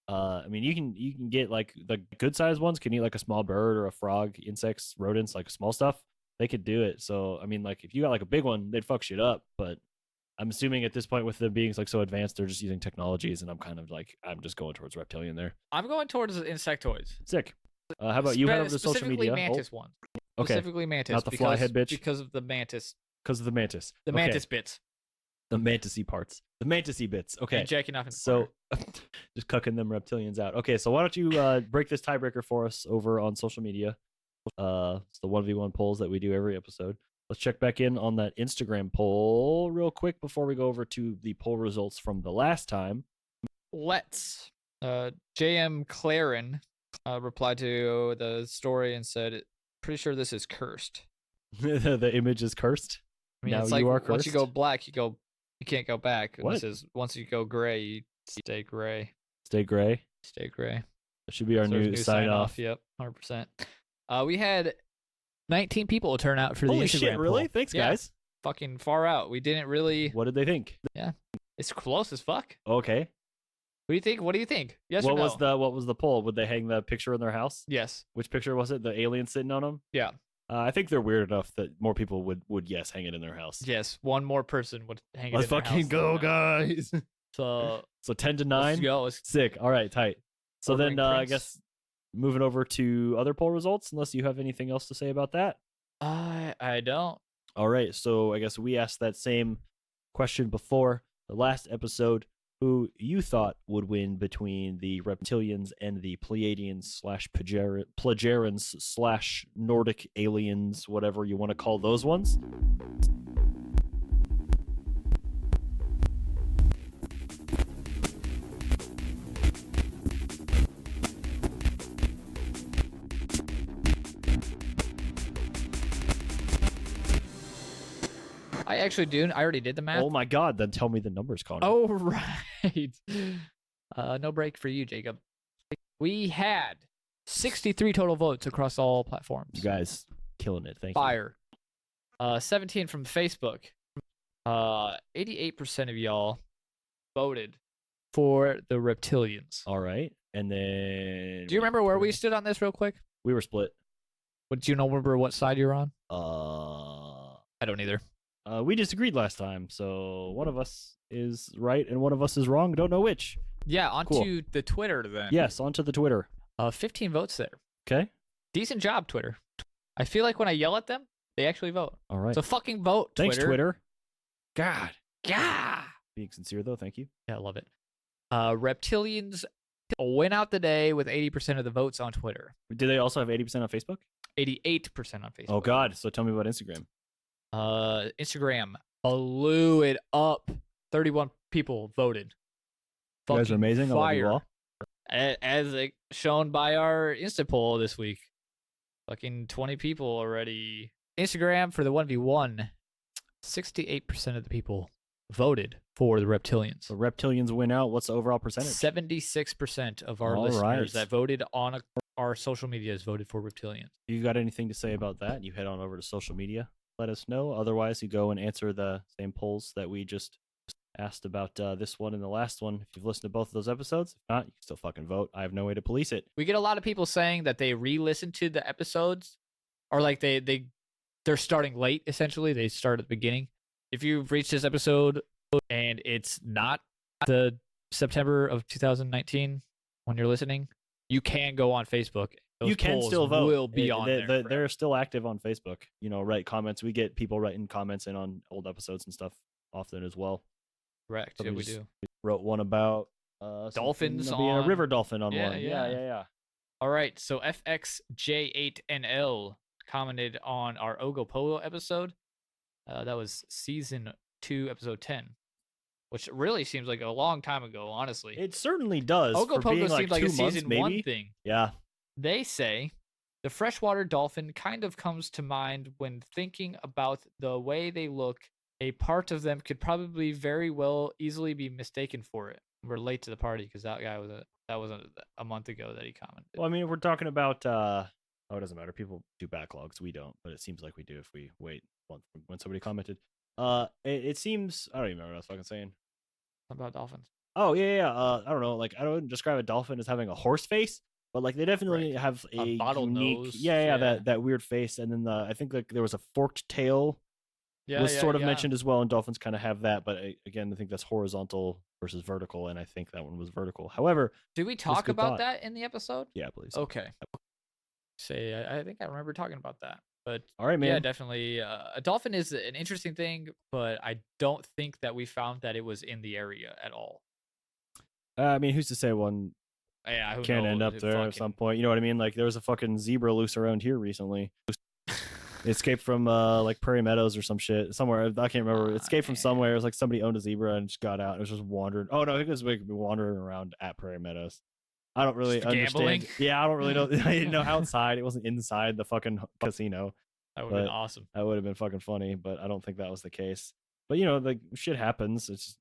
I mean, you can get like the good sized ones can eat like a small bird or a frog, insects, rodents, like small stuff. They could do it. So I mean, like if you got like a big one, they'd fuck shit up. But I'm assuming at this point with them being like so advanced, they're just using technologies, and I'm just going towards reptilian there. I'm going towards the Insectoids. Sick. How about you head over to social Specifically media? mantis ones. Okay, Specifically mantis. Not the because, flyhead bitch? Because of the mantis. because of the mantis. The Okay. mantis bits. The mantisy parts. The mantisy bits. Okay. And jacking off in the So corner. just cucking them reptilians out. Okay, so why don't you break this tiebreaker for us over on social media? It's the 1v1 polls that we do every episode. Let's check back in on that Instagram poll real quick before we go over to the poll results from the last time. Let's. JM Claren replied to the story and said, pretty sure this is cursed. The image is cursed. I mean, Now it's you like are once you go cursed? black, you can't go back. And What? This is once you go gray, you stay gray. Stay gray. Stay gray. That should be our So there's new sign off. Yep, 100%. We had 19 people turn out for the Holy Instagram shit, really? poll. Thanks, Yeah, guys. fucking far out. We didn't really. What did they think? It's close as fuck. Okay. What do you think? What do you think? Yes what or no? was the poll? Would they hang the picture in their house? Yes. Which picture was it? The alien sitting on them? Yeah. I think they're weird enough that more people would yes hang it in their house. Yes. One more person would hang it. Let's in their fucking house go, than that. guys. So So 10 to let's 9. go. Let's- Sick. All right, tight. So Ordering then I prints. guess moving over to other poll results, unless you have anything else to say about that. I don't. All right, so I guess we asked that same question before the last episode. Who you thought would win between the reptilians and the Pleiadians / Plagiarans / Nordic aliens, whatever you want to call those ones? I actually do. I already did the math. Oh my god, then tell me the numbers, Connor. Oh, right. No break for you, Jacob. We had 63 total votes across all platforms. You guys killing it. Thank you. Fire. 17 from Facebook. 88% of y'all voted for the reptilians. All right. And then Do you remember where we stood on this real quick? We were split. But do you remember what side you're on? I don't either. We disagreed last time, so one of us is right and one of us is wrong. Don't know which. Yeah, onto the Twitter then. Yes, onto the Twitter. 15 votes there. Okay. Decent job, Twitter. I feel like when I yell at them, they actually vote. All right. So fucking vote, Twitter. Thanks, Twitter. God. Yeah. Being sincere, though, thank you. Yeah, I love it. Reptilians win out the day with 80% of the votes on Twitter. Do they also have 80% on Facebook? 88% on Facebook. Oh, God. So tell me about Instagram. Instagram blew it up. 31 people voted. You guys are amazing. Fire. I love you all. As shown by our Insta poll this week. Fucking 20 people already. Instagram for the 1v1. 68% of the people voted for the reptilians. The reptilians win out. What's the overall percentage? 76% of our listeners that voted on our social medias voted for reptilians. You got anything to say about that? You head on over to social media. Let us know. Otherwise, you go and answer the same polls that we just asked about this one and the last one. If you've listened to both of those episodes, if not, you can still fucking vote. I have no way to police it. We get a lot of people saying that they re-listen to the episodes, or like they're starting late. Essentially, they start at the beginning. If you've reached this episode and it's not the September of 2019 when you're listening, you can go on Facebook. Those you can polls still vote. Will be on there. They're still active on Facebook. You know, write comments. We get people writing comments in on old episodes and stuff often as well. Correct. Yeah, we do. Wrote one about dolphins being a river dolphin on yeah, one. Yeah. Yeah. All right. So FXJ8NL commented on our Ogopogo episode. That was season 2, episode 10, which really seems like a long time ago. Honestly, it certainly does. Ogopogo seemed like a season maybe. 1 thing. Yeah. They say the freshwater dolphin kind of comes to mind when thinking about the way they look. A part of them could probably very well easily be mistaken for it. We're late to the party because that guy was a month ago that he commented. Well, I mean, we're talking about it doesn't matter. People do backlogs. We don't, but it seems like we do if we wait when somebody commented. It seems I don't even remember what I was fucking saying. About dolphins. Oh yeah. I don't know. Like I don't describe a dolphin as having a horse face. But like they definitely have a bottle unique, nose. Yeah, that weird face, and then I think like there was a forked tail, was sort of mentioned as well, and dolphins kind of have that. But again, I think that's horizontal versus vertical, and I think that one was vertical. However, did we talk about that in the episode? Yeah, please. Okay. I think I remember talking about that. But all right, man. Yeah, definitely. A dolphin is an interesting thing, but I don't think that we found that it was in the area at all. I mean, who's to say one? Yeah, who can knows? end up there at some point. You know what I mean? Like there was a fucking zebra loose around here recently. It escaped from like Prairie Meadows or some shit somewhere. I can't remember. It escaped from somewhere. It was like somebody owned a zebra and just got out. It was just wandering. Oh no, I think it was like wandering around at Prairie Meadows. I don't really understand. Yeah, I don't really know. I didn't know outside. It wasn't inside the fucking casino. That would have been awesome. That would have been fucking funny, but I don't think that was the case. But you know, like shit happens. It's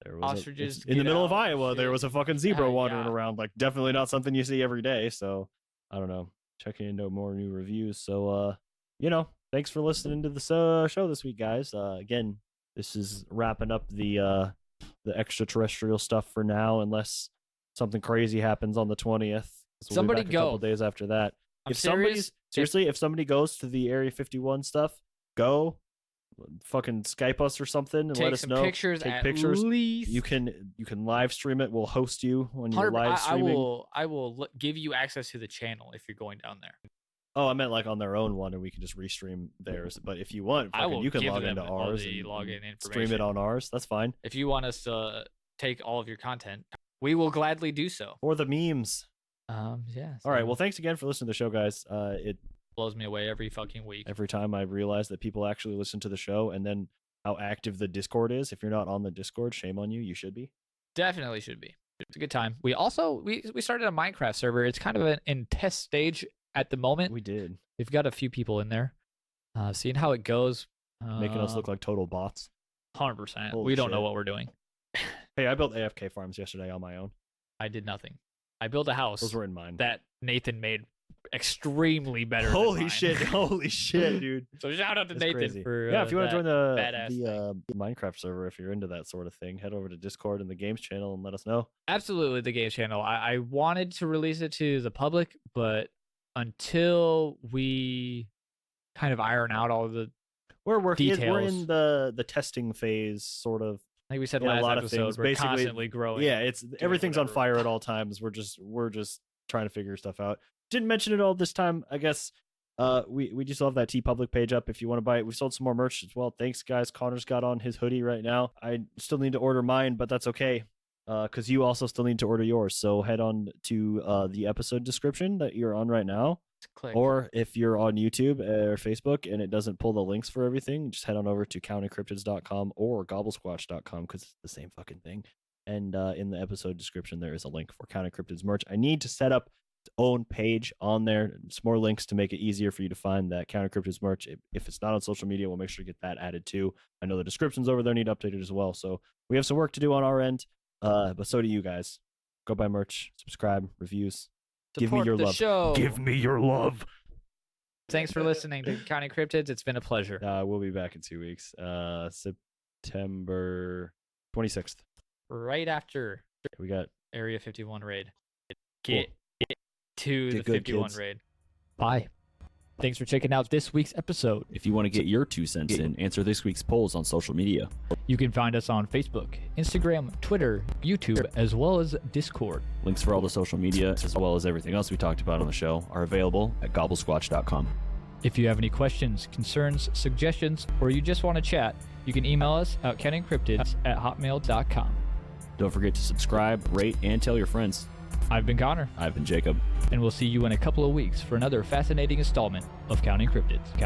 there was ostriches in the middle of Iowa. There was a fucking zebra wandering around. Like definitely not something you see every day. So I don't know. Checking into more new reviews. So you know, thanks for listening to the show this week, guys. Again, this is wrapping up the extraterrestrial stuff for now, unless something crazy happens on the 20th. Somebody go a couple days after that. If somebody goes to the Area 51 stuff, go. Fucking Skype us or something and let us know. Take pictures. Least. You can live stream it. We'll host you when you're live streaming. I will give you access to the channel if you're going down there. Oh, I meant like on their own one, and we can just restream theirs. But if you want, you can log into ours and stream it on ours. That's fine. If you want us to take all of your content, we will gladly do so. Or the memes. Yeah. All right. Well, thanks again for listening to the show, guys. It blows me away every fucking week. Every time I realize that people actually listen to the show, and then how active the Discord is. If you're not on the Discord, shame on you. You should be. Definitely should be. It's a good time. We also we started a Minecraft server. It's kind of in test stage at the moment. We did. We've got a few people in there, seeing how it goes. making us look like total bots. 100%. Holy We don't know shit. what we're doing. Hey, I built AFK farms yesterday on my own. I did nothing. I built a house Those were in mine. that Nathan made extremely better. Holy than shit! mine. Holy shit, dude! So shout out to That's Nathan crazy. for if you want to join the badass Minecraft server, if you're into that sort of thing, head over to Discord and the games channel and let us know. Absolutely, the games channel. I wanted to release it to the public, but until we kind of iron out all the We're working. details. We're in the testing phase, sort of. like we said in a last lot of episode, things. we're Basically, constantly growing. Yeah, it's everything's on whatever. fire at all times. We're just trying to figure stuff out. Didn't mention it all this time. I guess we just love that TeePublic page up if you want to buy it. We sold some more merch as well. Thanks, guys. Connor's got on his hoodie right now. I still need to order mine, but that's okay. Because you also still need to order yours. So head on to the episode description that you're on right now. Click. Or if you're on YouTube or Facebook and it doesn't pull the links for everything, just head on over to countingcryptids.com or gobblesquatch.com because it's the same fucking thing. And in the episode description, there is a link for Counting Cryptids merch. I need to set up its own page on there. Some more links to make it easier for you to find that Counting Cryptids merch. If it's not on social media, we'll make sure to get that added too. I know the descriptions over there need updated as well. So we have some work to do on our end, but so do you guys. Go buy merch, subscribe, reviews. Give me Support your the love. show. Give me your love. Thanks for listening to Counting Cryptids. It's been a pleasure. We'll be back in 2 weeks. September 26th. Right after We got Area 51 raid. Get to Get the good, 51 kids. raid. Bye. Thanks for checking out this week's episode. If you want to get your 2 cents in, answer this week's polls on social media. You can find us on Facebook, Instagram, Twitter, YouTube, as well as Discord. Links for all the social media, as well as everything else we talked about on the show, are available at gobblesquatch.com. If you have any questions, concerns, suggestions, or you just want to chat, you can email us at countingcryptids@hotmail.com. Don't forget to subscribe, rate, and tell your friends. I've been Connor, I've been Jacob. and we'll see you in a couple of weeks for another fascinating installment of Counting Cryptids.